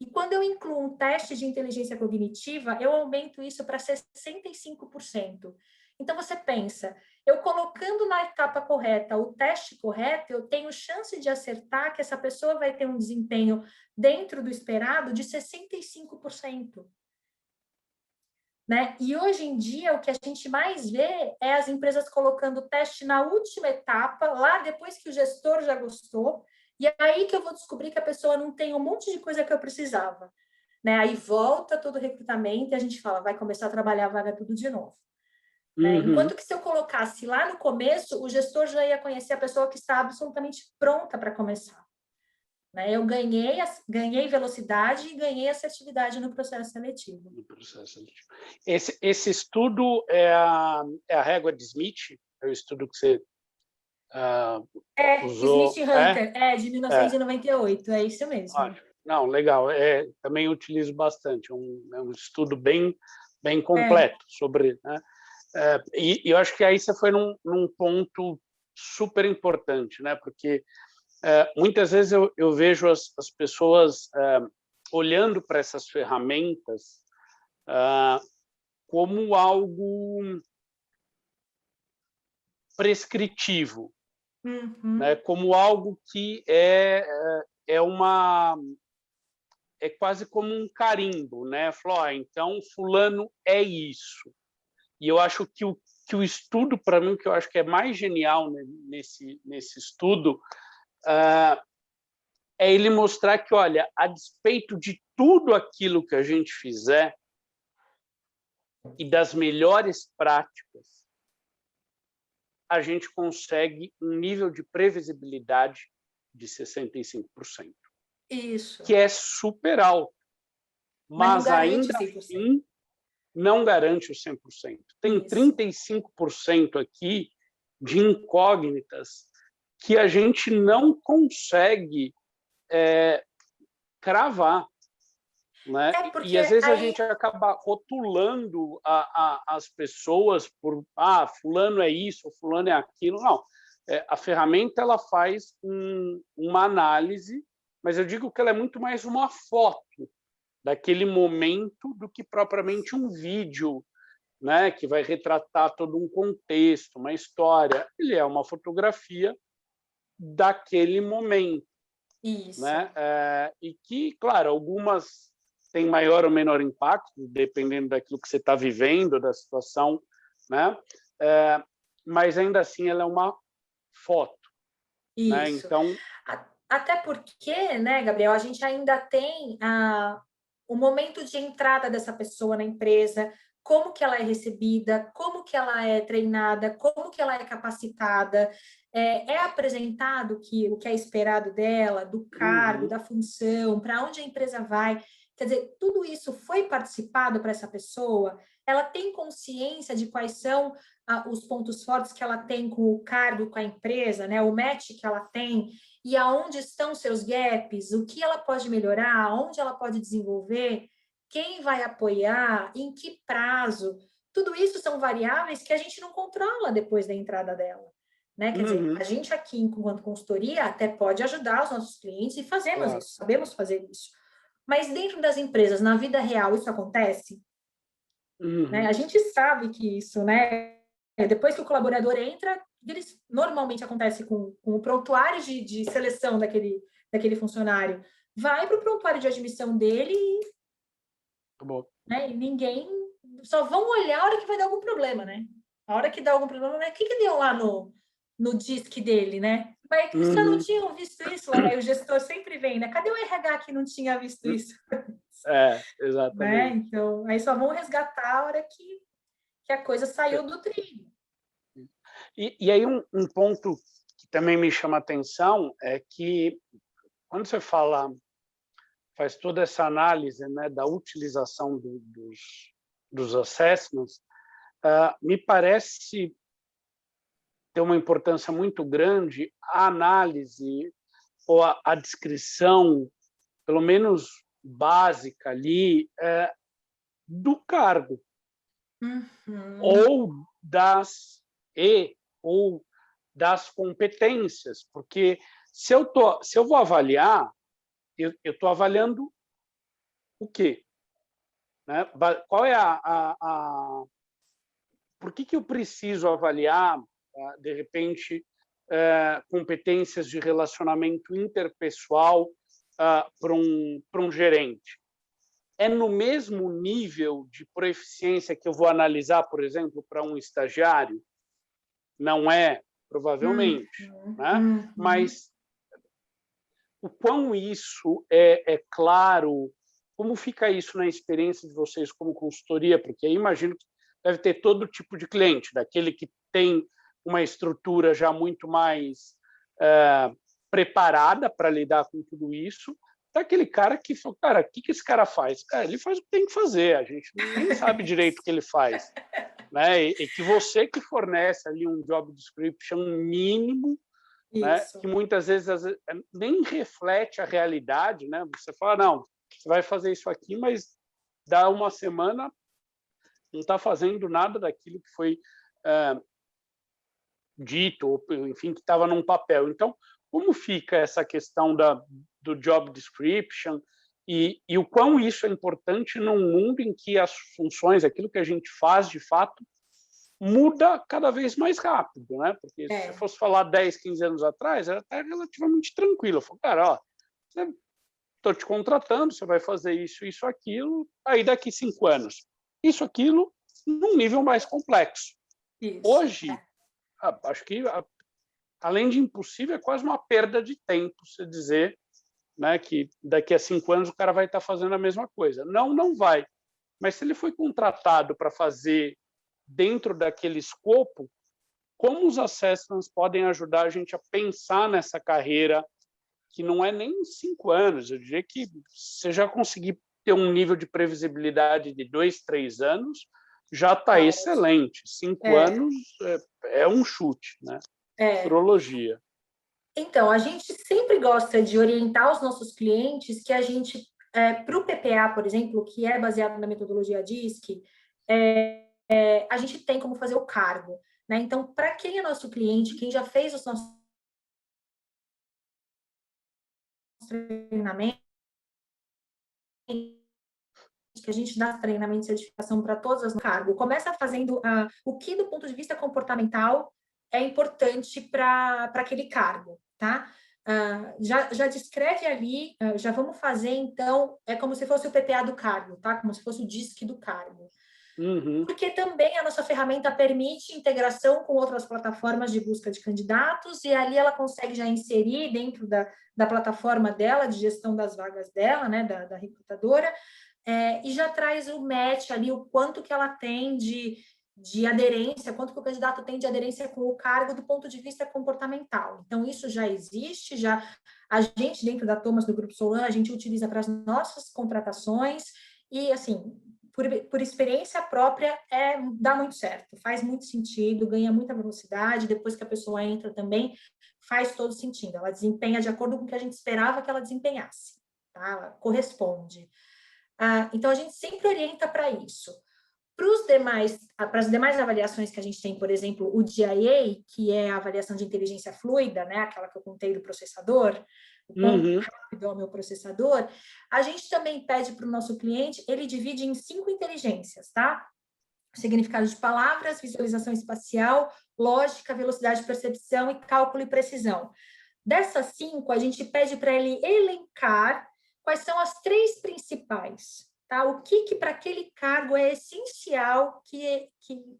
E quando eu incluo um teste de inteligência cognitiva, eu aumento isso para 65%. Então, você pensa, eu colocando na etapa correta o teste correto, eu tenho chance de acertar que essa pessoa vai ter um desempenho dentro do esperado de 65%. Né? E hoje em dia, o que a gente mais vê é as empresas colocando o teste na última etapa, lá depois que o gestor já gostou, e é aí que eu vou descobrir que a pessoa não tem um monte de coisa que eu precisava. Né? Aí volta todo o recrutamento e a gente fala, vai começar a trabalhar a vaga tudo de novo. Né? Enquanto que se eu colocasse lá no começo, o gestor já ia conhecer a pessoa que está absolutamente pronta para começar. Né? Eu ganhei velocidade e ganhei assertividade no processo seletivo. Esse estudo é a régua de Smith? É o estudo que você usou? Smith Hunter, de 1998, é isso mesmo. Ótimo. Não, legal. Também utilizo bastante. É um estudo bem completo sobre... Né? E eu acho que aí você foi num ponto super importante, né? Porque muitas vezes eu vejo as pessoas olhando para essas ferramentas como algo prescritivo, né? Como algo que é quase como um carimbo, né? Falou, então fulano é isso. E eu acho que o estudo, para mim, que eu acho que é mais genial, né, nesse estudo, é ele mostrar que, olha, a despeito de tudo aquilo que a gente fizer e das melhores práticas, a gente consegue um nível de previsibilidade de 65%, Isso. que é super alto, Mas não mas garante ainda 100%. assim não garante o 100%. Tem Isso. 35% aqui de incógnitas que a gente não consegue cravar, né? Porque E às vezes a aí... gente acaba rotulando as pessoas por fulano é isso, fulano é aquilo. Não, a ferramenta ela faz uma análise, mas eu digo que ela é muito mais uma foto daquele momento do que propriamente um vídeo, né, que vai retratar todo um contexto, uma história. Ele é uma fotografia daquele momento. Isso. Né? E que, claro, algumas têm maior ou menor impacto, dependendo daquilo que você está vivendo, da situação, né? Mas ainda assim ela é uma foto. Isso. Né? Então, até porque, né, Gabriel, a gente ainda tem o momento de entrada dessa pessoa na empresa, como que ela é recebida, como que ela é treinada, como que ela é capacitada, é apresentado o que é esperado dela, do cargo, da função, para onde a empresa vai. Quer dizer, tudo isso foi participado para essa pessoa? Ela tem consciência de quais são os pontos fortes que ela tem com o cargo, com a empresa, né? O match que ela tem, e aonde estão seus gaps, o que ela pode melhorar, onde ela pode desenvolver, quem vai apoiar, em que prazo. Tudo isso são variáveis que a gente não controla depois da entrada dela. Né? Quer dizer, a gente aqui, enquanto consultoria, até pode ajudar os nossos clientes e fazemos isso, sabemos fazer isso. Mas dentro das empresas, na vida real, isso acontece? Né? A gente sabe que isso, né? Depois que o colaborador entra, eles normalmente acontece com o prontuário de seleção daquele funcionário. Vai para o prontuário de admissão dele né? E ninguém... Só vão olhar a hora que vai dar algum problema, né? A hora que dá algum problema, né? O que deu lá no DISC dele, né? Mas vocês não tinham visto isso lá, né? O gestor sempre vem, né? Cadê o RH que não tinha visto isso? Exatamente. Né? Então, aí só vão resgatar a hora que a coisa saiu do trilho. E aí um ponto que também me chama a atenção é que quando você faz toda essa análise, né, da utilização dos assessments, me parece ter uma importância muito grande a análise ou a descrição, pelo menos básica ali, do cargo ou das competências, porque se eu vou avaliar, eu estou avaliando o quê? Né? Qual é por que eu preciso avaliar, de repente, competências de relacionamento interpessoal para um gerente? É no mesmo nível de proficiência que eu vou analisar, por exemplo, para um estagiário? Não é, provavelmente. Né? Mas o quão isso é claro, como fica isso na experiência de vocês como consultoria? Porque aí imagino que deve ter todo tipo de cliente, daquele que tem uma estrutura já muito mais preparada para lidar com tudo isso, daquele cara que fala, cara, o que esse cara faz? Ele faz o que tem que fazer, a gente nem sabe direito o que ele faz. Né? E que você que fornece ali um job description mínimo, né, que muitas vezes nem reflete a realidade, né? Você fala, não, você vai fazer isso aqui, mas dá uma semana não está fazendo nada daquilo que foi dito, ou, enfim, que estava num papel. Então, como fica essa questão do job description e o quão isso é importante num mundo em que as funções, aquilo que a gente faz, de fato, muda cada vez mais rápido, né? Porque se você fosse falar 10, 15 anos atrás, era até relativamente tranquilo. Eu falei, cara, ó, estou te contratando, você vai fazer isso, isso, aquilo, aí daqui 5 anos, isso, aquilo, num nível mais complexo. Isso. Hoje, acho que, além de impossível, é quase uma perda de tempo você dizer, né, que daqui a 5 anos o cara vai estar fazendo a mesma coisa. Não, não vai. Mas se ele foi contratado para fazer dentro daquele escopo, como os assessments podem ajudar a gente a pensar nessa carreira que não é nem 5 anos, eu diria que você já conseguir ter um nível de previsibilidade de 2, 3 anos, já está excelente. 5 anos é um chute, né? Futurologia. Então, a gente sempre gosta de orientar os nossos clientes que a gente, para o PPA, por exemplo, que é baseado na metodologia DISC, a gente tem como fazer o cargo, né? Então, para quem é nosso cliente, quem já fez os nossos treinamentos, que a gente dá treinamento de certificação para todas as cargo, começa fazendo o que, do ponto de vista comportamental, é importante para aquele cargo, tá? Já descreve ali, já vamos fazer, então, é como se fosse o PPA do cargo, tá? Como se fosse o DISC do cargo. Porque também a nossa ferramenta permite integração com outras plataformas de busca de candidatos e ali ela consegue já inserir dentro da plataforma dela, de gestão das vagas dela, né, da recrutadora, e já traz o match ali, o quanto que ela tem de aderência, quanto que o candidato tem de aderência com o cargo do ponto de vista comportamental. Então, isso já existe, já a gente, dentro da Thomas, do Grupo Solan, a gente utiliza para as nossas contratações e, assim, por experiência própria, dá muito certo, faz muito sentido, ganha muita velocidade, depois que a pessoa entra também, faz todo sentido, ela desempenha de acordo com o que a gente esperava que ela desempenhasse, tá? Ela corresponde. Então, a gente sempre orienta para isso. Para as demais avaliações que a gente tem, por exemplo, o DIA, que é a avaliação de inteligência fluida, né, aquela que eu contei do processador, o quão rápido é o meu processador, a gente também pede para o nosso cliente, ele divide em 5 inteligências, tá? Significado de palavras, visualização espacial, lógica, velocidade de percepção e cálculo e precisão. Dessas 5, a gente pede para ele elencar quais são as 3 principais, tá? O que para aquele cargo é essencial que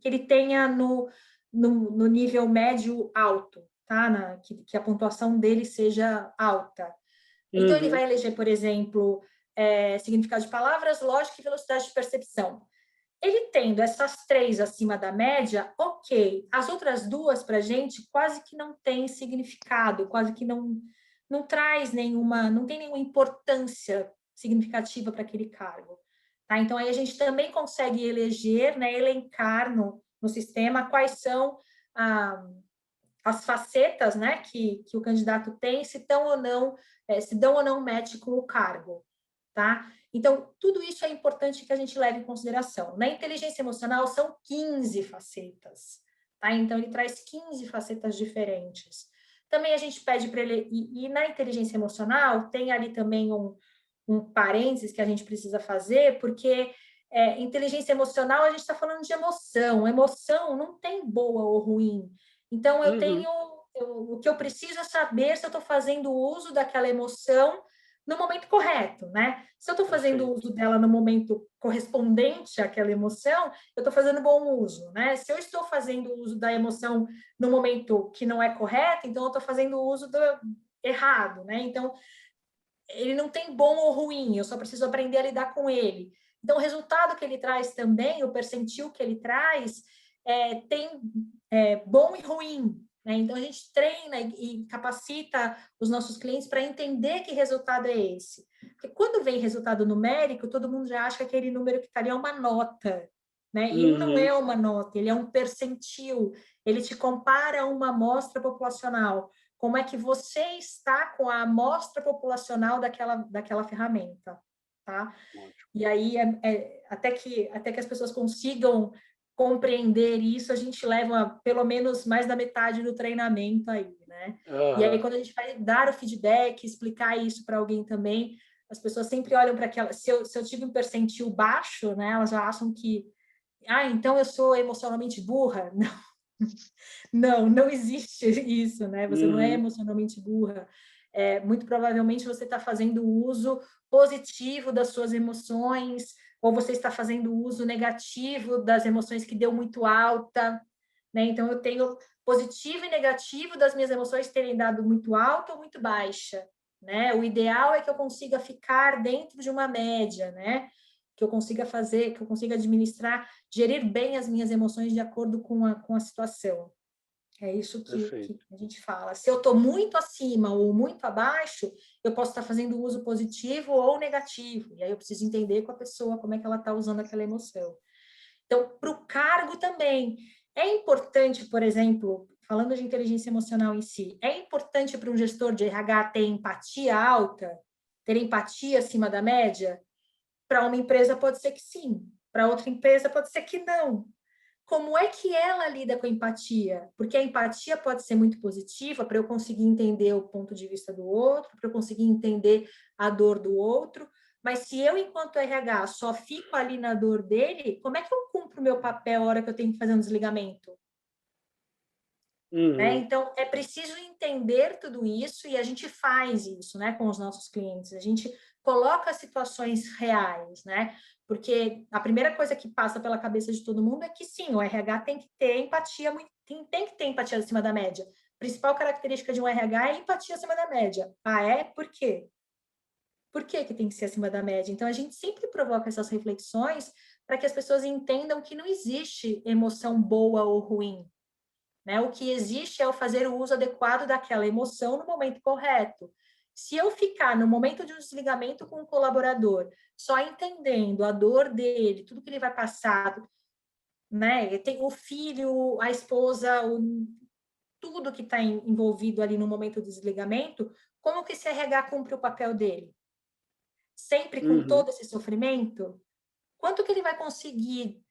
ele tenha no nível médio alto, tá? Que a pontuação dele seja alta. Então, ele vai eleger, por exemplo, significado de palavras, lógica e velocidade de percepção. Ele tendo essas 3 acima da média, ok. As outras 2, para a gente, quase que não tem significado, quase que não traz nenhuma, não tem nenhuma importância significativa para aquele cargo. Tá? Então, aí a gente também consegue eleger, né, elencar no sistema quais são as facetas, né, que o candidato tem, se dão ou não match com o cargo. Tá? Então, tudo isso é importante que a gente leve em consideração. Na inteligência emocional, são 15 facetas. Tá? Então, ele traz 15 facetas diferentes. Também a gente pede para ele... E na inteligência emocional, tem ali também um parênteses que a gente precisa fazer, porque inteligência emocional, a gente está falando de emoção. Emoção não tem boa ou ruim. Então, o que eu preciso é saber se eu estou fazendo uso daquela emoção no momento correto, né? Se eu estou fazendo uso dela no momento correspondente àquela emoção, eu estou fazendo bom uso, né? Se eu estou fazendo uso da emoção no momento que não é correto, então eu estou fazendo uso errado, né? Então, ele não tem bom ou ruim, eu só preciso aprender a lidar com ele. Então, o resultado que ele traz também, o percentil que ele traz, tem bom e ruim, né? Então, a gente treina e capacita os nossos clientes para entender que resultado é esse. Porque quando vem resultado numérico, todo mundo já acha que aquele número que está ali é uma nota, né? E não é uma nota, ele é um percentil. Ele te compara a uma amostra populacional. Como é que você está com a amostra populacional daquela ferramenta, tá? E aí, até que as pessoas consigam compreender isso, a gente leva pelo menos mais da metade do treinamento aí, né? E aí, quando a gente vai dar o feedback, explicar isso para alguém também, as pessoas sempre olham para aquela... Se eu tive um percentil baixo, né? Elas já acham que então eu sou emocionalmente burra. Não, não existe isso, né? Você não é Uhum. emocionalmente burra. Muito provavelmente você está fazendo uso positivo das suas emoções, ou você está fazendo uso negativo das emoções que deu muito alta, né? Então, eu tenho positivo e negativo das minhas emoções terem dado muito alta ou muito baixa, né? O ideal é que eu consiga ficar dentro de uma média, né? Que eu consiga fazer, que eu consiga administrar, gerir bem as minhas emoções de acordo com a situação. É isso que Perfeito. a gente fala. Se eu estou muito acima ou muito abaixo, eu posso estar fazendo uso positivo ou negativo. E aí eu preciso entender com a pessoa como é que ela está usando aquela emoção. Então, para o cargo também, é importante, por exemplo, falando de inteligência emocional em si, é importante para um gestor de RH ter empatia alta, ter empatia acima da média? Para uma empresa pode ser que sim, para outra empresa pode ser que não. Como é que ela lida com a empatia? Porque a empatia pode ser muito positiva para eu conseguir entender o ponto de vista do outro, para eu conseguir entender a dor do outro, mas se eu, enquanto RH, só fico ali na dor dele, como é que eu cumpro o meu papel a hora que eu tenho que fazer um desligamento? Né? Uhum. Então, é preciso entender tudo isso e a gente faz isso, né, com os nossos clientes. A gente coloca situações reais, né? Porque a primeira coisa que passa pela cabeça de todo mundo é que sim, o RH tem que ter empatia, tem que ter empatia acima da média. A principal característica de um RH é empatia acima da média. Ah, é? Por quê? Por que que tem que ser acima da média? Então, a gente sempre provoca essas reflexões para que as pessoas entendam que não existe emoção boa ou ruim, né? O que existe é o fazer o uso adequado daquela emoção no momento correto. Se eu ficar no momento de um desligamento com o colaborador, só entendendo a dor dele, tudo que ele vai passar, né? Tem o filho, a esposa, tudo que está envolvido ali no momento do desligamento, como que esse RH cumpre o papel dele? Sempre com Uhum. todo esse sofrimento? Quanto que ele vai conseguir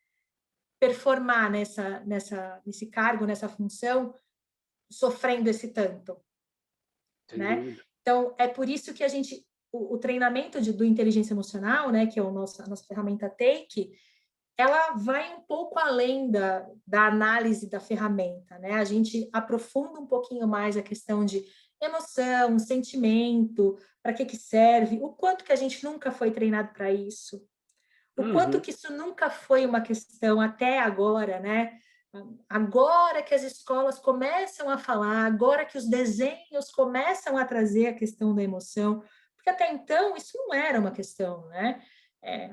performar nesse cargo, nessa função, sofrendo esse tanto? Sem Né? dúvida. Então, é por isso que o treinamento do inteligência emocional, né, que é a nossa ferramenta Take, ela vai um pouco além da análise da ferramenta, né? A gente aprofunda um pouquinho mais a questão de emoção, sentimento, para que serve, o quanto que a gente nunca foi treinado para isso, o quanto Uhum. que isso nunca foi uma questão até agora, né? Agora que as escolas começam a falar, agora que os desenhos começam a trazer a questão da emoção, porque até então isso não era uma questão, né?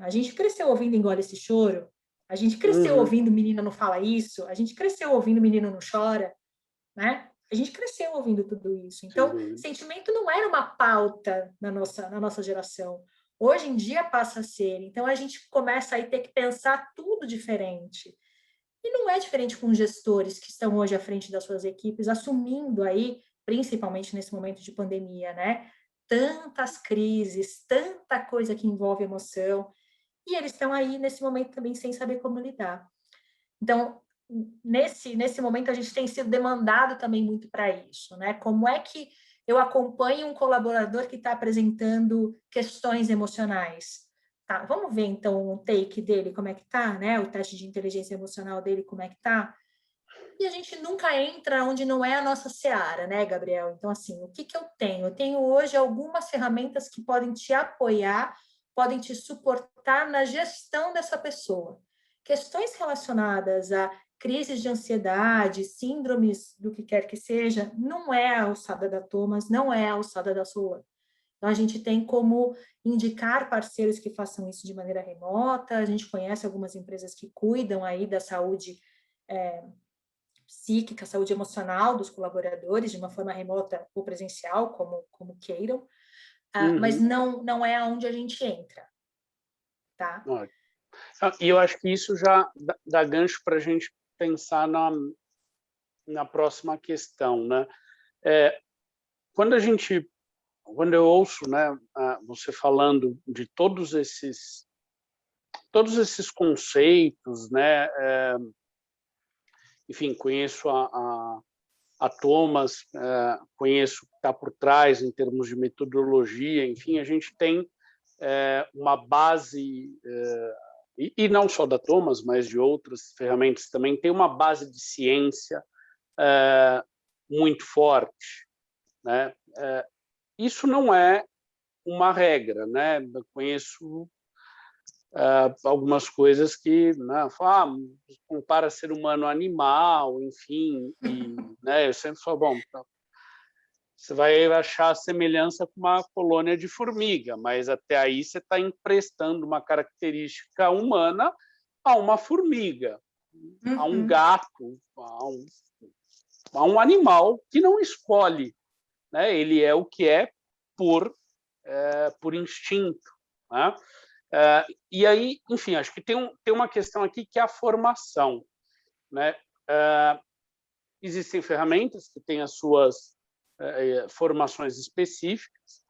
A gente cresceu ouvindo Engole esse choro, a gente cresceu Uhum. ouvindo Menina não fala isso, a gente cresceu ouvindo Menino não chora, né? A gente cresceu ouvindo tudo isso. Sem Então, dúvida. sentimento não era uma pauta na nossa geração. Hoje em dia passa a ser. Então, a gente começa a ter que pensar tudo diferente. E não é diferente com gestores que estão hoje à frente das suas equipes, assumindo aí, principalmente nesse momento de pandemia, né? Tantas crises, tanta coisa que envolve emoção, e eles estão aí nesse momento também sem saber como lidar. Então, nesse momento, a gente tem sido demandado também muito para isso, né? Como é que eu acompanho um colaborador que está apresentando questões emocionais? Tá, vamos ver então o take dele, como é que tá, né? O teste de inteligência emocional dele, como é que tá? E a gente nunca entra onde não é a nossa seara, né, Gabriel? Então, assim, o que que eu tenho? Eu tenho hoje algumas ferramentas que podem te apoiar, podem te suportar na gestão dessa pessoa. Questões relacionadas a crises de ansiedade, síndromes do que quer que seja, não é a alçada da Thomas, não é a alçada da Solano. Então, a gente tem como indicar parceiros que façam isso de maneira remota, a gente conhece algumas empresas que cuidam aí da saúde psíquica, saúde emocional dos colaboradores, de uma forma remota ou presencial, como queiram, mas Uhum. não é aonde a gente entra, tá? Ótimo. E eu acho que isso já dá gancho para a gente pensar na próxima questão, né? É, quando quando eu ouço, né, você falando de todos esses conceitos, né? Enfim, conheço a Thomas, conheço o que está por trás em termos de metodologia, enfim, a gente tem uma base e não só da Thomas, mas de outras ferramentas também, tem uma base de ciência muito forte, né? Isso não é uma regra, né? Eu conheço algumas coisas que, né, falam, compara ser humano animal, enfim, e, né, eu sempre falo, bom, você vai achar a semelhança com uma colônia de formiga, mas até aí você está emprestando uma característica humana a uma formiga, a um gato, a um animal que não escolhe, né? Ele é o que é por instinto, né? E aí, enfim, acho que tem uma questão aqui que é a formação, né? Existem ferramentas que têm as suas formações específicas,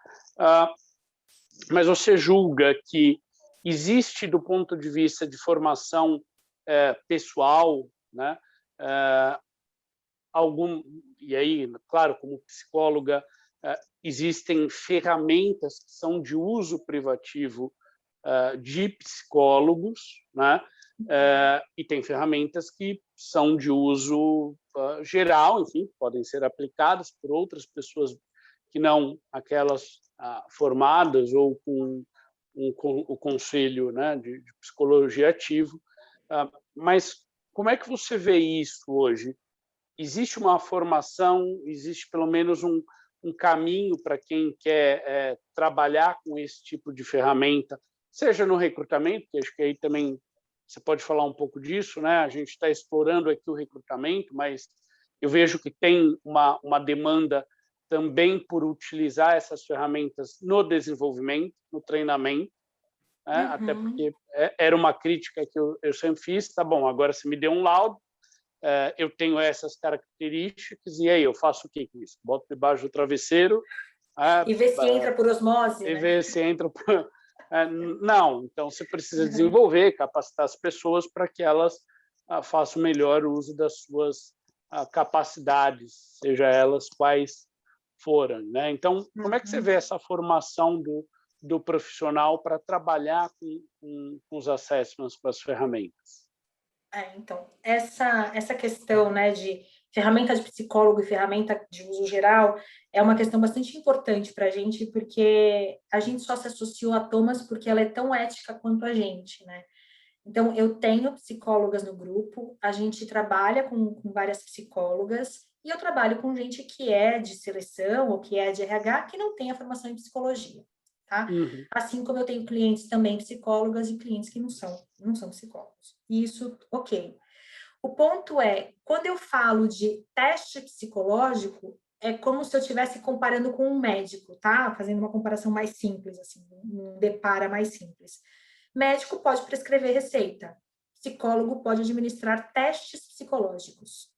mas você julga que existe, do ponto de vista de formação pessoal, né? E aí, claro, como psicóloga, existem ferramentas que são de uso privativo de psicólogos, né? E tem ferramentas que são de uso geral, enfim, podem ser aplicadas por outras pessoas que não aquelas formadas ou com o conselho, né, de psicologia ativo. Mas como é que você vê isso hoje? Existe uma formação, existe pelo menos um caminho para quem quer trabalhar com esse tipo de ferramenta, seja no recrutamento, que acho que aí também você pode falar um pouco disso, né? A gente está explorando aqui o recrutamento, mas eu vejo que tem uma demanda também por utilizar essas ferramentas no desenvolvimento, no treinamento, né? Até porque era uma crítica que eu sempre fiz, tá bom, agora você me deu um laudo, eu tenho essas características, e aí eu faço o que com isso? Boto debaixo do travesseiro... E ver se entra por osmose, e né? ver se entra por... Não, então você precisa desenvolver, capacitar as pessoas para que elas façam melhor uso das suas capacidades, seja elas quais forem, né? Então, como é que você vê essa formação do profissional para trabalhar com os assessments, com as ferramentas? Então, essa questão, né, de ferramenta de psicólogo e ferramenta de uso geral é uma questão bastante importante para a gente, porque a gente só se associou a Thomas porque ela é tão ética quanto a gente, né? Então, eu tenho psicólogas no grupo, a gente trabalha com várias psicólogas, e eu trabalho com gente que é de seleção ou que é de RH, que não tem a formação em psicologia, tá? Uhum. Assim como eu tenho clientes também psicólogas e clientes que não são psicólogos. Isso, ok. O ponto é, quando eu falo de teste psicológico, é como se eu estivesse comparando com um médico, tá? Fazendo uma comparação mais simples, assim, um depara mais simples. Médico pode prescrever receita, psicólogo pode administrar testes psicológicos,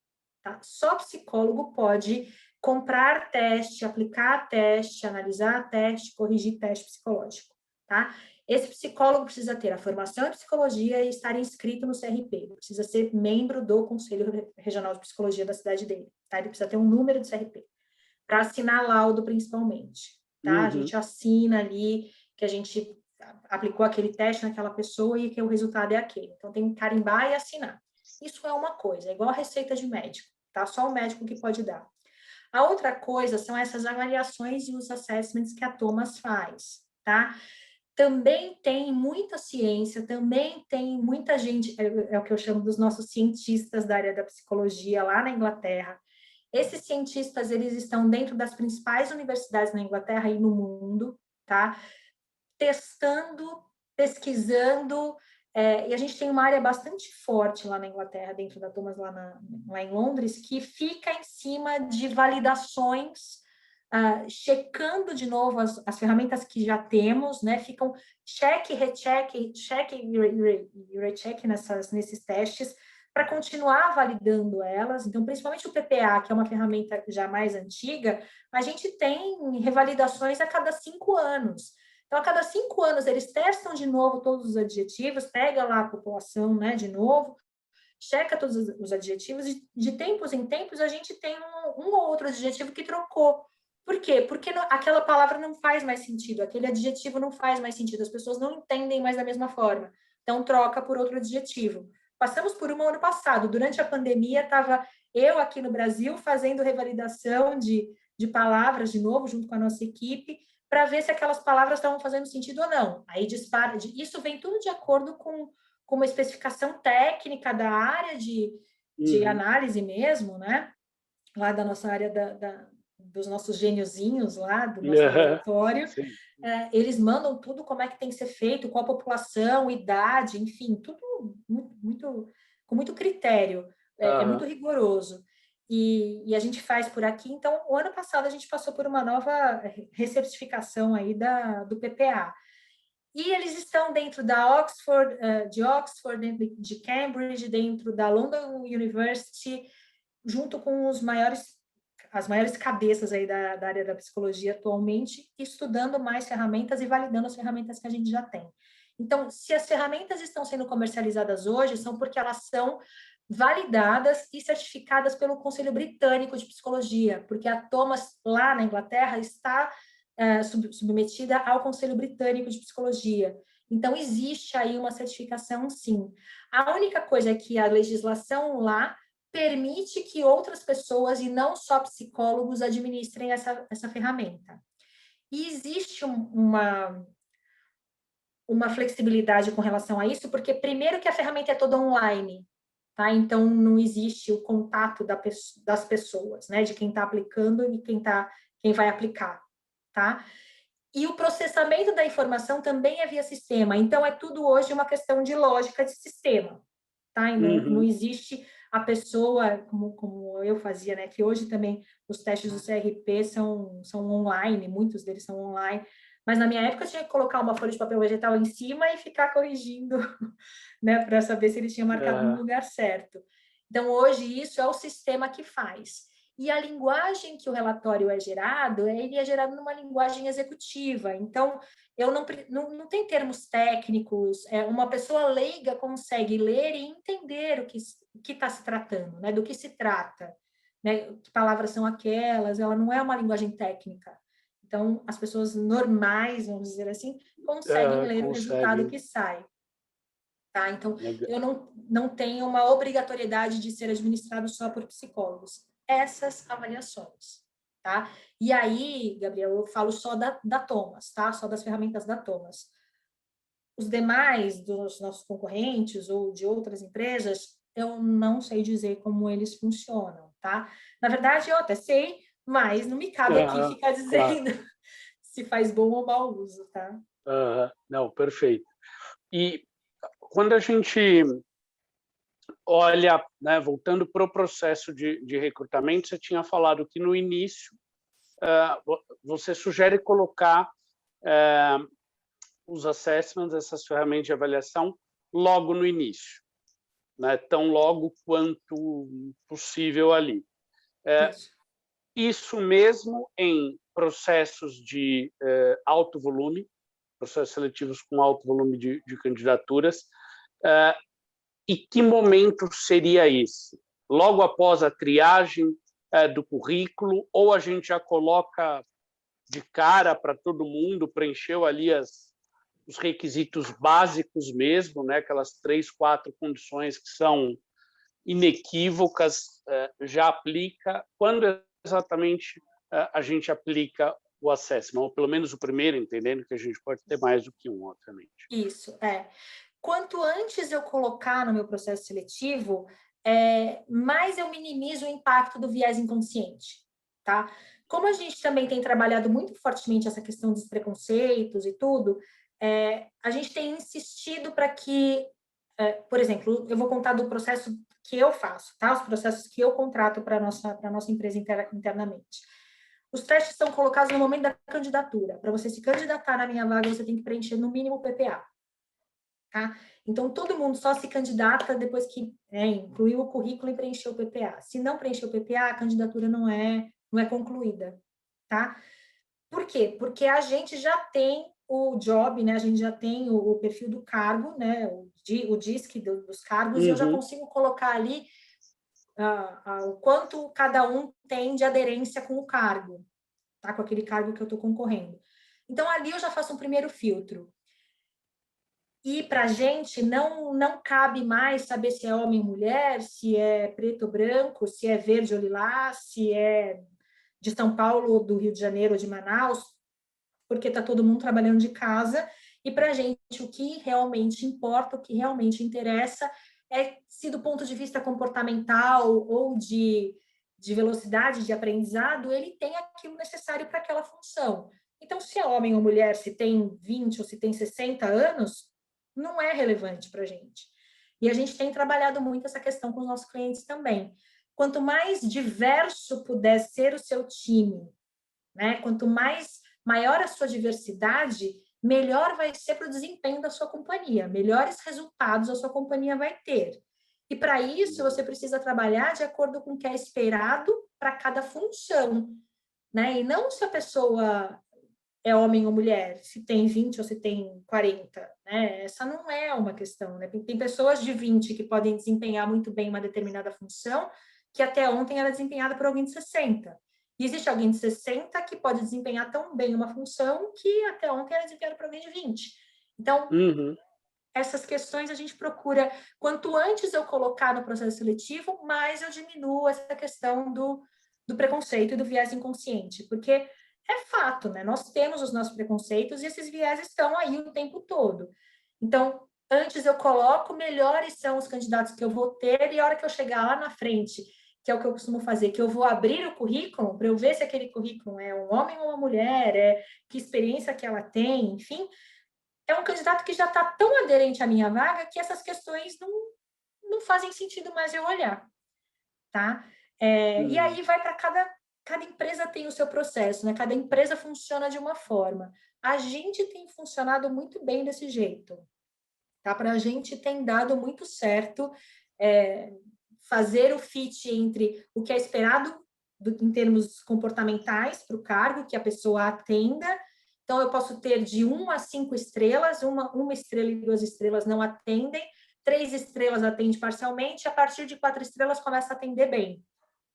tá? Só psicólogo pode comprar teste, aplicar teste, analisar teste, corrigir teste psicológico, tá? Esse psicólogo precisa ter a formação em psicologia e estar inscrito no CRP, precisa ser membro do Conselho Regional de Psicologia da cidade dele, tá? Ele precisa ter um número de CRP, para assinar laudo principalmente, tá? A gente assina ali que a gente aplicou aquele teste naquela pessoa e que o resultado é aquele. Então, tem que carimbar e assinar. Isso é uma coisa, é igual a receita de médico, tá? Só o médico que pode dar. A outra coisa são essas avaliações e os assessments que a Thomas faz, tá? Também tem muita ciência, também tem muita gente, é o que eu chamo dos nossos cientistas da área da psicologia lá na Inglaterra. Esses cientistas, eles estão dentro das principais universidades na Inglaterra e no mundo, tá? Testando, pesquisando, e a gente tem uma área bastante forte lá na Inglaterra, dentro da Thomas, lá em Londres, que fica em cima de validações, checando de novo as ferramentas que já temos, né? Ficam check, recheck e recheck nesses testes, para continuar validando elas. Então, principalmente o PPA, que é uma ferramenta já mais antiga, a gente tem revalidações a cada 5 anos. Então, a cada 5 anos, eles testam de novo todos os adjetivos, pega lá a população, né, de novo, checa todos os adjetivos, e de tempos em tempos a gente tem um ou outro adjetivo que trocou. Por quê? Porque aquela palavra não faz mais sentido, aquele adjetivo não faz mais sentido, as pessoas não entendem mais da mesma forma. Então, troca por outro adjetivo. Passamos por um ano passado. Durante a pandemia, estava eu aqui no Brasil fazendo revalidação de palavras de novo, junto com a nossa equipe, para ver se aquelas palavras estavam fazendo sentido ou não. Aí dispara. Isso vem tudo de acordo com uma especificação técnica da área de análise mesmo, né? Lá da nossa área dos nossos gêniozinhos lá, do nosso laboratório. Eles mandam tudo como é que tem que ser feito, qual a população, idade, enfim, tudo com muito critério, é muito rigoroso. E a gente faz por aqui. Então, o ano passado a gente passou por uma nova recertificação aí do PPA. E eles estão dentro da de Oxford, dentro de Cambridge, dentro da London University, junto com as maiores cabeças aí da área da psicologia atualmente, estudando mais ferramentas e validando as ferramentas que a gente já tem. Então, se as ferramentas estão sendo comercializadas hoje, são porque elas são validadas e certificadas pelo Conselho Britânico de Psicologia, porque a Thomas, lá na Inglaterra, está submetida ao Conselho Britânico de Psicologia. Então, existe aí uma certificação, sim. A única coisa é que a legislação lá permite que outras pessoas, e não só psicólogos, administrem essa ferramenta. E existe uma flexibilidade com relação a isso, porque primeiro que a ferramenta é toda online, tá? Então, não existe o contato das pessoas, né? De quem está aplicando e quem vai aplicar, tá? E o processamento da informação também é via sistema. Então, é tudo hoje uma questão de lógica de sistema, tá? E não existe a pessoa, como eu fazia, né? Que hoje também os testes do CRP são online, muitos deles são online. Mas na minha época eu tinha que colocar uma folha de papel vegetal em cima e ficar corrigindo, né? Para saber se ele tinha marcado no lugar certo. Então, hoje, isso é o sistema que faz. E a linguagem que o relatório é gerado, ele é gerado numa linguagem executiva. Então, eu não tem termos técnicos. Uma pessoa leiga consegue ler e entender o que está se tratando, né? Do que se trata, né? Que palavras são aquelas? Ela não é uma linguagem técnica. Então, as pessoas normais, vamos dizer assim, conseguem ler o resultado que sai. Tá? Então, eu não tenho uma obrigatoriedade de ser administrado só por psicólogos. Essas avaliações, tá? E aí, Gabriel, eu falo só da Thomas, tá? Só das ferramentas da Thomas. Os demais dos nossos concorrentes ou de outras empresas, eu não sei dizer como eles funcionam, tá? Na verdade, eu até sei, mas não me cabe aqui ficar dizendo se faz bom ou mau uso, tá? Não, perfeito. E quando a gente olha, né, voltando para o processo de recrutamento, você tinha falado que no início você sugere colocar os assessments, essas ferramentas de avaliação, logo no início, né, tão logo quanto possível ali. Isso mesmo em processos de alto volume, processos seletivos com alto volume de candidaturas. E que momento seria esse? Logo após a triagem do currículo, ou a gente já coloca de cara para todo mundo, preencheu ali os requisitos básicos mesmo, né? Aquelas 3, 4 condições que são inequívocas, já aplica. Quando exatamente a gente aplica o assessment, ou pelo menos o primeiro, entendendo que a gente pode ter mais do que um, obviamente. Isso, Quanto antes eu colocar no meu processo seletivo, mais eu minimizo o impacto do viés inconsciente, tá? Como a gente também tem trabalhado muito fortemente essa questão dos preconceitos e tudo, a gente tem insistido para que, por exemplo, eu vou contar do processo que eu faço, tá? Os processos que eu contrato para a nossa empresa internamente. Os testes são colocados no momento da candidatura. Para você se candidatar na minha vaga, você tem que preencher no mínimo o PPA. Tá? Então, todo mundo só se candidata depois que incluiu o currículo e preencheu o PPA. Se não preencheu o PPA, a candidatura não é concluída. Tá? Por quê? Porque a gente já tem o job, né? A gente já tem o perfil do cargo, né? O DISC dos cargos, e eu já consigo colocar ali o quanto cada um tem de aderência com o cargo, tá? Com aquele cargo que eu estou concorrendo. Então, ali eu já faço um primeiro filtro. E para a gente não cabe mais saber se é homem ou mulher, se é preto ou branco, se é verde ou lilás, se é de São Paulo, ou do Rio de Janeiro ou de Manaus, porque está todo mundo trabalhando de casa. E para a gente o que realmente importa, o que realmente interessa é se do ponto de vista comportamental ou de velocidade de aprendizado, ele tem aquilo necessário para aquela função. Então, se é homem ou mulher, se tem 20 ou se tem 60 anos, não é relevante para a gente. E a gente tem trabalhado muito essa questão com os nossos clientes também. Quanto mais diverso puder ser o seu time, né? Quanto maior a sua diversidade, melhor vai ser para o desempenho da sua companhia, melhores resultados a sua companhia vai ter. E para isso, você precisa trabalhar de acordo com o que é esperado para cada função, né? E não se a pessoa é homem ou mulher, se tem 20 ou se tem 40, né? Essa não é uma questão, né? Tem pessoas de 20 que podem desempenhar muito bem uma determinada função, que até ontem era desempenhada por alguém de 60. E existe alguém de 60 que pode desempenhar tão bem uma função que até ontem era desempenhada por alguém de 20. Então, essas questões a gente procura, quanto antes eu colocar no processo seletivo, mais eu diminuo essa questão do preconceito e do viés inconsciente, porque é fato, né? Nós temos os nossos preconceitos e esses viés estão aí o tempo todo. Então, antes eu coloco, melhores são os candidatos que eu vou ter, e a hora que eu chegar lá na frente, que é o que eu costumo fazer, que eu vou abrir o currículo para eu ver se aquele currículo é um homem ou uma mulher, que experiência que ela tem, enfim, é um candidato que já está tão aderente à minha vaga que essas questões não fazem sentido mais eu olhar, tá? E aí vai para cada empresa tem o seu processo, né? Cada empresa funciona de uma forma. A gente tem funcionado muito bem desse jeito, tá? Para a gente tem dado muito certo fazer o fit entre o que é esperado em termos comportamentais para o cargo, que a pessoa atenda. Então, eu posso ter de 1 a 5 estrelas, uma estrela e 2 estrelas não atendem, 3 estrelas atende parcialmente, a partir de 4 estrelas começa a atender bem,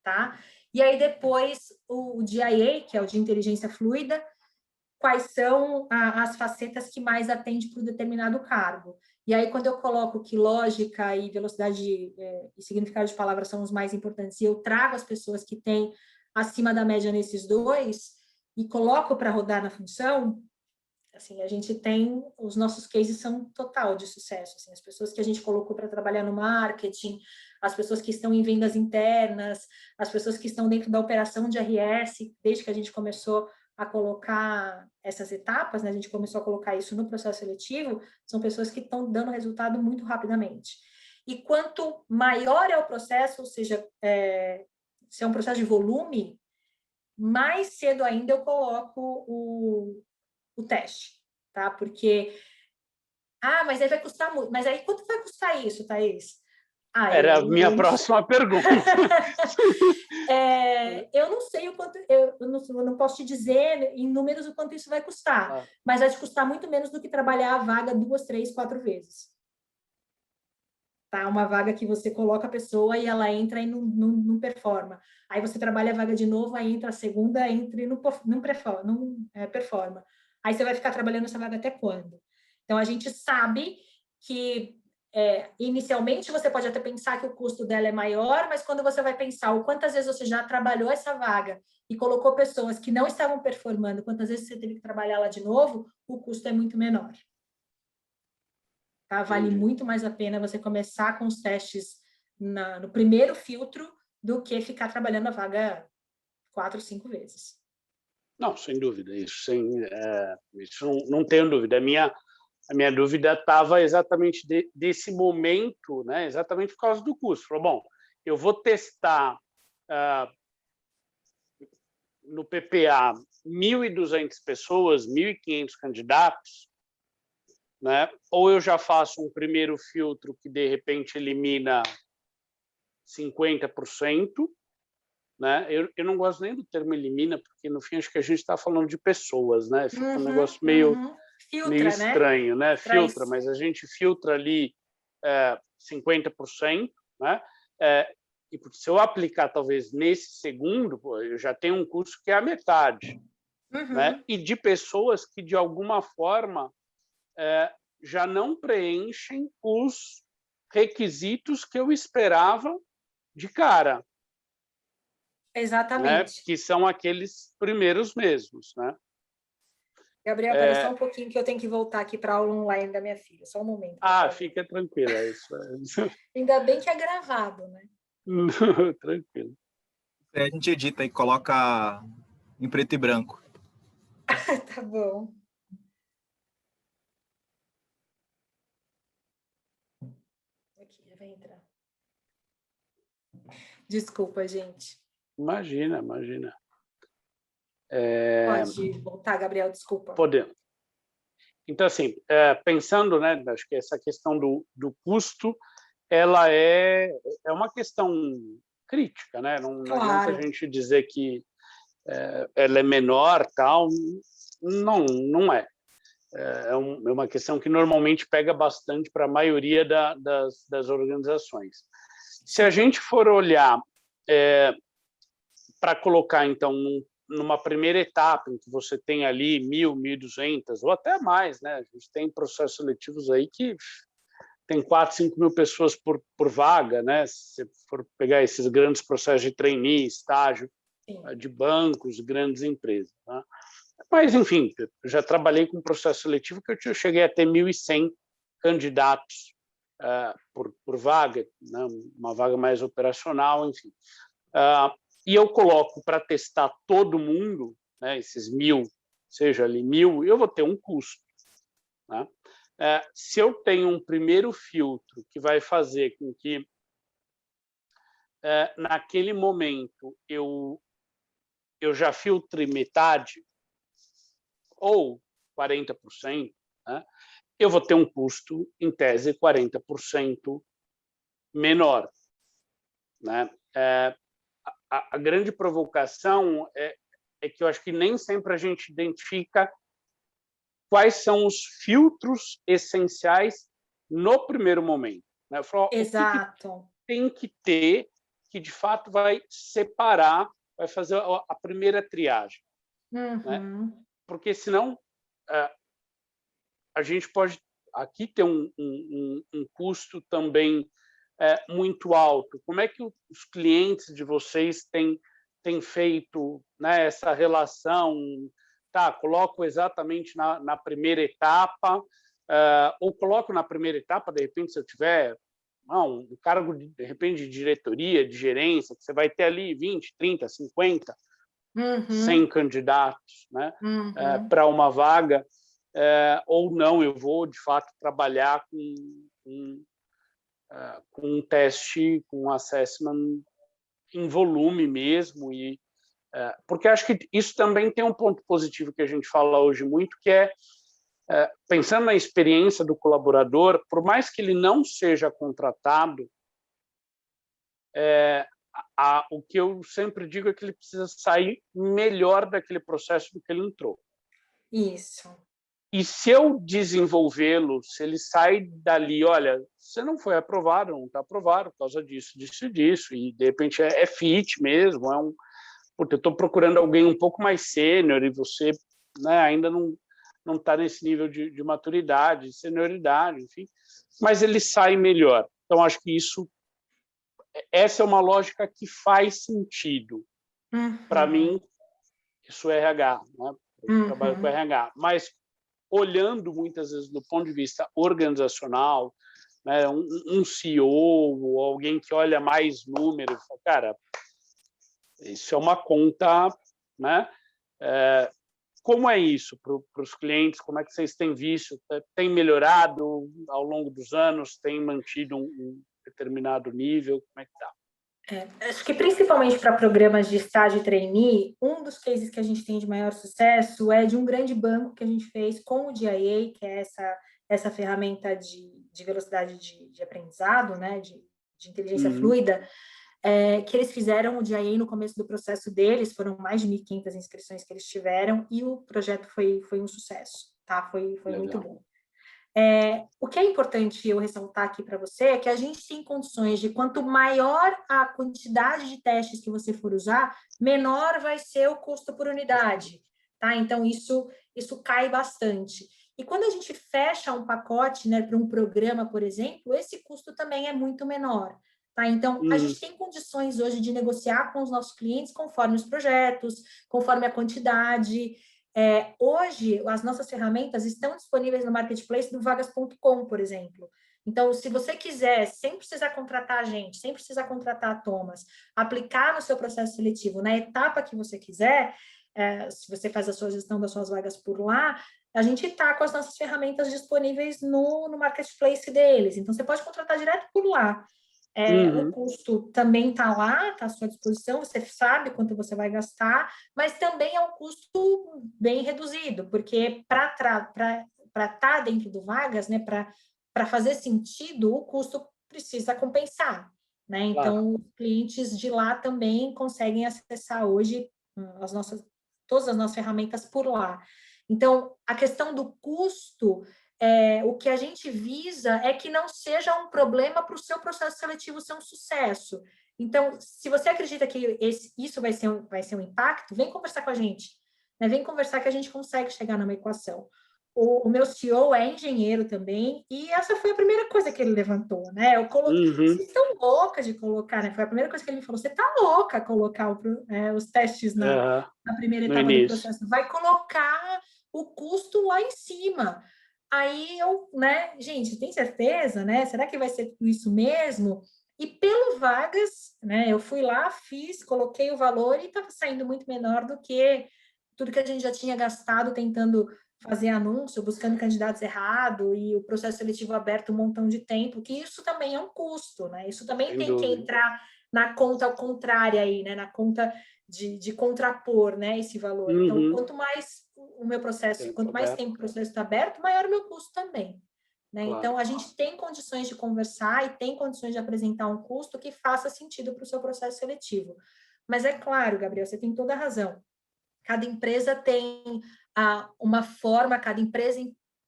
tá? E aí depois o DIA, que é o de inteligência fluida, quais são as facetas que mais atende para um determinado cargo. E aí, quando eu coloco que lógica e velocidade e significado de palavras são os mais importantes, e eu trago as pessoas que têm acima da média nesses dois, e coloco para rodar na função, assim, a gente tem, os nossos cases são total de sucesso, assim, as pessoas que a gente colocou para trabalhar no marketing, as pessoas que estão em vendas internas, as pessoas que estão dentro da operação de RS, desde que a gente começou a colocar essas etapas, né, a gente começou a colocar isso no processo seletivo, são pessoas que estão dando resultado muito rapidamente. E quanto maior é o processo, ou seja, se é um processo de volume, mais cedo ainda eu coloco o teste, tá? Porque, mas aí vai custar muito. Mas aí quanto vai custar isso, Thaís? Era a minha próxima pergunta. Eu não sei o quanto, eu não posso te dizer em números o quanto isso vai custar, mas vai te custar muito menos do que trabalhar a vaga 2, 3, 4 vezes. Tá? Uma vaga que você coloca a pessoa e ela entra e não performa. Aí você trabalha a vaga de novo, aí entra a segunda, entra e não performa. Aí você vai ficar trabalhando essa vaga até quando? Então, a gente sabe que inicialmente você pode até pensar que o custo dela é maior, mas quando você vai pensar o quantas vezes você já trabalhou essa vaga e colocou pessoas que não estavam performando, quantas vezes você teve que trabalhar lá de novo, o custo é muito menor. Tá? Vale muito mais a pena você começar com os testes no primeiro filtro do que ficar trabalhando a vaga 4, 5 vezes. Não, sem dúvida, isso não tenho dúvida. A minha dúvida estava exatamente desse momento, né? Exatamente por causa do custo. Falou, bom, eu vou testar no PPA 1.200 pessoas, 1.500 candidatos, né? Ou eu já faço um primeiro filtro que, de repente, elimina 50%, né? Eu não gosto nem do termo elimina, porque, no fim, acho que a gente está falando de pessoas, né? Fica um negócio meio estranho, né? Filtra, mas a gente filtra ali 50%, né? E se eu aplicar, talvez, nesse segundo, eu já tenho um custo que é a metade, né? E de pessoas que, de alguma forma, já não preenchem os requisitos que eu esperava de cara, né? Exatamente. Que são aqueles primeiros mesmos, né? Gabriel, espera só um pouquinho que eu tenho que voltar aqui para a aula online da minha filha. Só um momento. Fica tranquila. Isso. Ainda bem que é gravado, né? Tranquilo. A gente edita e coloca em preto e branco. Tá bom. Aqui, já vai entrar. Desculpa, gente. Imagina. Pode voltar, Gabriel, desculpa. Podemos. Então, assim, pensando, né, acho que essa questão do custo, ela é uma questão crítica, né? Não adianta a gente dizer que ela é menor, tal, não é. É uma questão que normalmente pega bastante para a maioria das organizações. Se a gente for olhar para colocar, então, numa primeira etapa, em que você tem ali 1.000, 1.200, ou até mais, né? A gente tem processos seletivos aí que tem 4, 5 mil pessoas por vaga, né? Se for pegar esses grandes processos de trainee, estágio, de bancos, grandes empresas, né? Mas, enfim, eu já trabalhei com processo seletivo que eu cheguei a ter 1.100 candidatos por vaga, né? Uma vaga mais operacional, enfim. E eu coloco para testar todo mundo, né, esses 1.000, seja ali 1.000, eu vou ter um custo, né? Se eu tenho um primeiro filtro que vai fazer com que, naquele momento, eu já filtre metade ou 40%, né, eu vou ter um custo, em tese, 40% menor, né? A grande provocação é que eu acho que nem sempre a gente identifica quais são os filtros essenciais no primeiro momento, né? Eu falo, exato. O que tem que ter que, de fato, vai separar, vai fazer a primeira triagem, né? Porque, senão, a gente pode aqui ter um custo também muito alto. Como é que os clientes de vocês têm feito, né, essa relação? Tá, coloco exatamente na primeira etapa, ou coloco na primeira etapa, de repente, se eu tiver um cargo, de repente, de diretoria, de gerência, que você vai ter ali 20, 30, 50, 100 candidatos, né, para uma vaga, ou não, eu vou, de fato, trabalhar com um teste, com um assessment em volume mesmo, porque acho que isso também tem um ponto positivo que a gente fala hoje muito, que pensando na experiência do colaborador, por mais que ele não seja contratado, o que eu sempre digo é que ele precisa sair melhor daquele processo do que ele entrou. Isso. E se eu desenvolvê-lo, se ele sai dali, olha, você não foi aprovado, não está aprovado por causa disso, e de repente é fit mesmo, eu estou procurando alguém um pouco mais sênior e você, né, ainda não está nesse nível de maturidade, de senioridade, enfim, mas ele sai melhor. Então, acho que essa é uma lógica que faz sentido. Para mim, isso é RH, né? Eu trabalho com RH, mas olhando muitas vezes do ponto de vista organizacional, né, um CEO ou alguém que olha mais números, cara, isso é uma conta, né? Como é isso para os clientes? Como é que vocês têm visto? Tem melhorado ao longo dos anos? Tem mantido um determinado nível? Como é que está? Acho que principalmente para programas de estágio e trainee, um dos cases que a gente tem de maior sucesso é de um grande banco que a gente fez com o DIA, que é essa ferramenta de velocidade de aprendizado, né, de inteligência fluida, que eles fizeram o DIA no começo do processo deles, foram mais de 1.500 inscrições que eles tiveram, e o projeto foi um sucesso, tá? Foi muito bom. O que é importante eu ressaltar aqui para você é que a gente tem condições de quanto maior a quantidade de testes que você for usar, menor vai ser o custo por unidade, tá? Então, isso cai bastante. E quando a gente fecha um pacote, né, para um programa, por exemplo, esse custo também é muito menor. Tá? Então, a gente tem condições hoje de negociar com os nossos clientes conforme os projetos, conforme a quantidade. Hoje, as nossas ferramentas estão disponíveis no marketplace do vagas.com, por exemplo. Então, se você quiser, sem precisar contratar a gente, sem precisar contratar a Thomas, aplicar no seu processo seletivo na etapa que você quiser, se você faz a sua gestão das suas vagas por lá, a gente está com as nossas ferramentas disponíveis no marketplace deles. Então, você pode contratar direto por lá. O custo também está lá, está à sua disposição, você sabe quanto você vai gastar, mas também é um custo bem reduzido, porque para estar dentro do Vagas, né, para fazer sentido, o custo precisa compensar, né? Então, os clientes de lá também conseguem acessar hoje todas as nossas ferramentas por lá. Então, a questão do custo, o que a gente visa é que não seja um problema para o seu processo seletivo ser um sucesso. Então, se você acredita que isso vai ser um impacto, vem conversar com a gente, né? Vem conversar que a gente consegue chegar numa equação. O meu CEO é engenheiro também, e essa foi a primeira coisa que ele levantou, né? Eu coloquei, vocês estão loucas de colocar, né? Foi a primeira coisa que ele me falou, você está louca colocar os testes na primeira etapa do processo, vai colocar o custo lá em cima. Aí eu, né, gente, tem certeza, né? Será que vai ser tudo isso mesmo? E pelo Vagas, né? Eu fui lá, coloquei o valor e estava saindo muito menor do que tudo que a gente já tinha gastado tentando fazer anúncio, buscando candidatos errado e o processo seletivo aberto um montão de tempo, que isso também é um custo, né? Isso também tem que entrar na conta ao contrário aí, né? Na conta de contrapor, né, esse valor. Então, quanto mais o meu processo, quanto mais tempo o processo está aberto, maior o meu custo também. Né? Claro. Então, a gente tem condições de conversar e tem condições de apresentar um custo que faça sentido para o seu processo seletivo. Mas é claro, Gabriel, você tem toda a razão. Cada empresa tem uma forma, cada empresa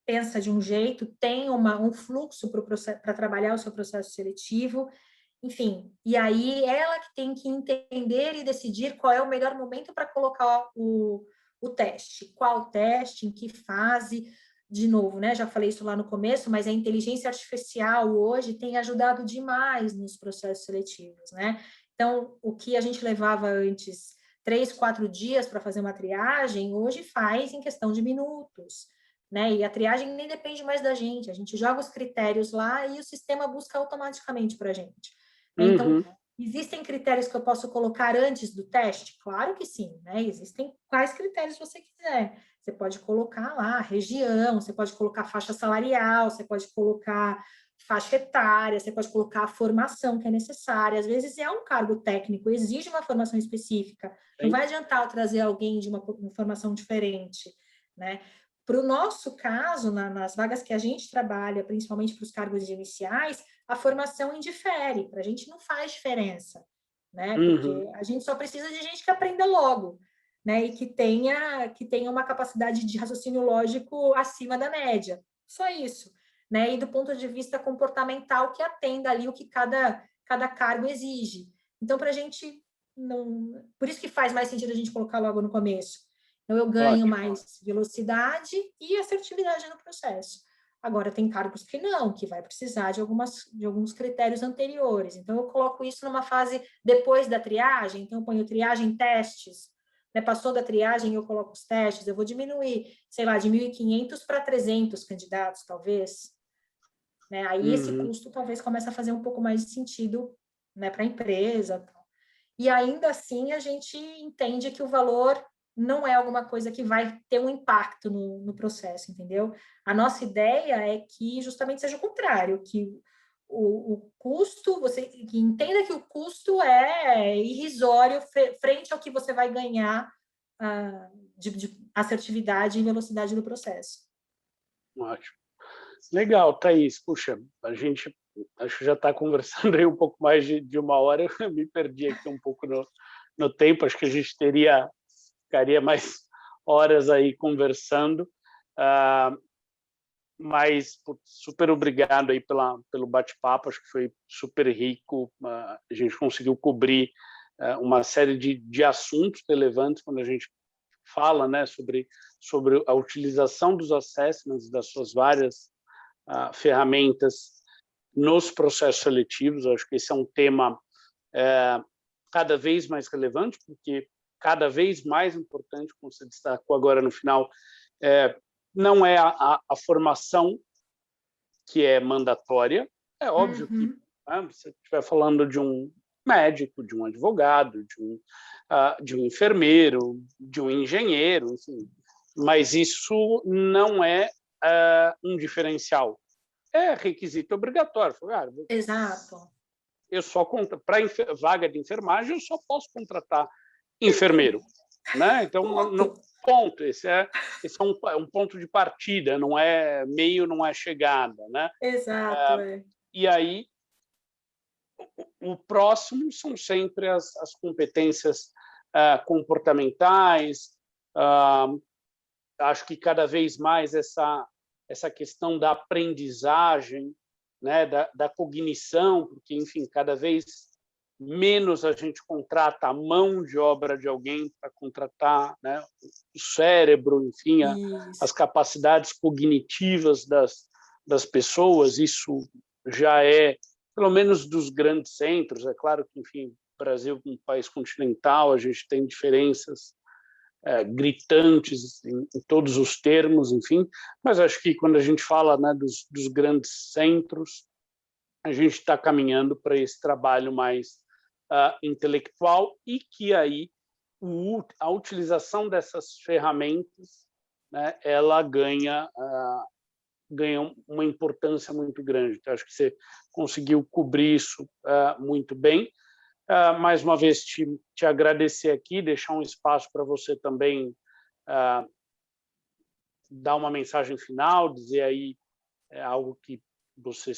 pensa de um jeito, tem um fluxo para trabalhar o seu processo seletivo, enfim, e aí ela que tem que entender e decidir qual é o melhor momento para colocar o teste, qual teste, em que fase, de novo, né? Já falei isso lá no começo, mas a inteligência artificial hoje tem ajudado demais nos processos seletivos, né? Então, o que a gente levava antes 3, 4 dias para fazer uma triagem, hoje faz em questão de minutos, né? E a triagem nem depende mais da gente, a gente joga os critérios lá e o sistema busca automaticamente para a gente. Então, existem critérios que eu posso colocar antes do teste? Claro que sim, né? Existem quais critérios você quiser. Você pode colocar lá região, você pode colocar faixa salarial, você pode colocar faixa etária, você pode colocar a formação que é necessária. Às vezes é um cargo técnico, exige uma formação específica. Não vai adiantar eu trazer alguém de uma formação diferente, né? Para o nosso caso, nas vagas que a gente trabalha, principalmente para os cargos iniciais, a formação indifere, para a gente não faz diferença, né? Porque a gente só precisa de gente que aprenda logo, né? E que tenha uma capacidade de raciocínio lógico acima da média. Só isso, né? E do ponto de vista comportamental, que atenda ali o que cada cargo exige. Então, para a gente não... Por isso que faz mais sentido a gente colocar logo no começo. Então, eu ganho mais velocidade e assertividade no processo. Agora, tem cargos que não, que vai precisar de alguns critérios anteriores. Então, eu coloco isso numa fase depois da triagem. Então, eu ponho triagem testes. Né? Passou da triagem, eu coloco os testes. Eu vou diminuir, sei lá, de 1.500 para 300 candidatos, talvez. Né? Aí, esse custo talvez comece a fazer um pouco mais de sentido, né, para a empresa. E ainda assim, a gente entende que o valor não é alguma coisa que vai ter um impacto no processo, entendeu? A nossa ideia é que justamente seja o contrário, que o custo, você que entenda que o custo é irrisório frente ao que você vai ganhar de assertividade e velocidade do processo. Ótimo. Legal, Thaís. Puxa, a gente acho que já está conversando aí um pouco mais de uma hora, eu me perdi aqui um pouco no tempo, acho que a gente ficaria mais horas aí conversando, mas super obrigado aí pelo bate-papo, acho que foi super rico, a gente conseguiu cobrir uma série de assuntos relevantes quando a gente fala, né, sobre a utilização dos assessments, das suas várias ferramentas nos processos seletivos. Eu acho que esse é um tema cada vez mais relevante, porque cada vez mais importante, como você destacou agora no final, não é a formação que é mandatória. É óbvio que você estiver falando de um médico, de um advogado, de um enfermeiro, de um engenheiro, enfim, mas isso não é um diferencial. É requisito obrigatório. Exato. Eu só para vaga de enfermagem eu só posso contratar enfermeiro, né? Então ponto. Esse é um ponto de partida, não é meio, não é chegada, né? Exato. E aí o próximo são sempre as competências comportamentais. Acho que cada vez mais essa questão da aprendizagem, né, da cognição, porque, enfim, cada vez menos a gente contrata a mão de obra de alguém para contratar, né, o cérebro, enfim, as capacidades cognitivas das pessoas. Isso já é, pelo menos dos grandes centros. É claro que, enfim, o Brasil é um país continental, a gente tem diferenças gritantes em todos os termos, enfim, mas acho que quando a gente fala, né, dos grandes centros, a gente está caminhando para esse trabalho mais intelectual, e que aí a utilização dessas ferramentas, né, ela ganha uma importância muito grande. Então, acho que você conseguiu cobrir isso muito bem. Mais uma vez, te agradecer aqui, deixar um espaço para você também dar uma mensagem final, dizer aí algo que você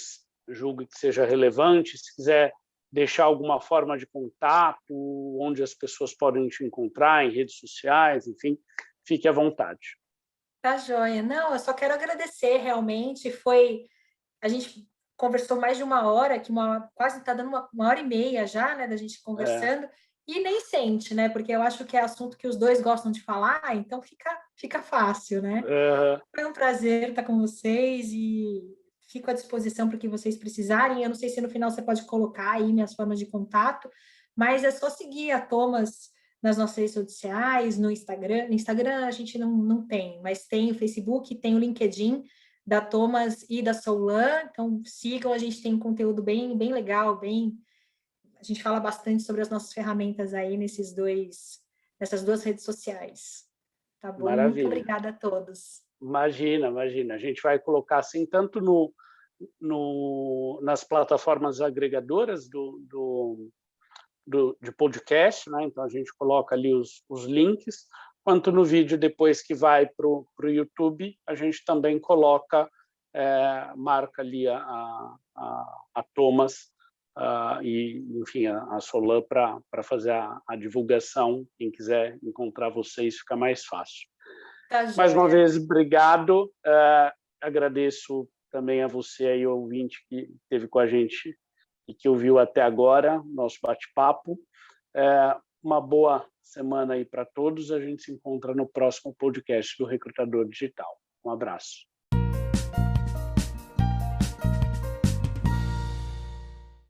julgue que seja relevante. Se quiser deixar alguma forma de contato, onde as pessoas podem te encontrar, em redes sociais, enfim, fique à vontade. Tá joia. Não, eu só quero agradecer, realmente. A gente conversou mais de uma hora, que quase está dando uma hora e meia já, né, da gente conversando, e nem sente, né, porque eu acho que é assunto que os dois gostam de falar, então fica fácil, né? Foi um prazer estar com vocês e fico à disposição para o que vocês precisarem. Eu não sei se no final você pode colocar aí minhas formas de contato, mas é só seguir a Thomas nas nossas redes sociais, no Instagram. No Instagram a gente não tem, mas tem o Facebook, tem o LinkedIn da Thomas e da Soulan, então sigam, a gente tem conteúdo bem legal, a gente fala bastante sobre as nossas ferramentas aí nessas duas redes sociais. Tá bom? Maravilha. Muito obrigada a todos. Imagina. A gente vai colocar assim, tanto nas plataformas agregadoras de podcast, né? Então a gente coloca ali os links, quanto no vídeo depois que vai para o YouTube, a gente também coloca, marca ali a Thomas e, enfim, a Soulan para fazer a divulgação. Quem quiser encontrar vocês, fica mais fácil. Tá, mais uma vez, obrigado. Agradeço também a você aí, ouvinte, que esteve com a gente e que ouviu até agora nosso bate-papo. Uma boa semana aí para todos. A gente se encontra no próximo podcast do Recrutador Digital. Um abraço.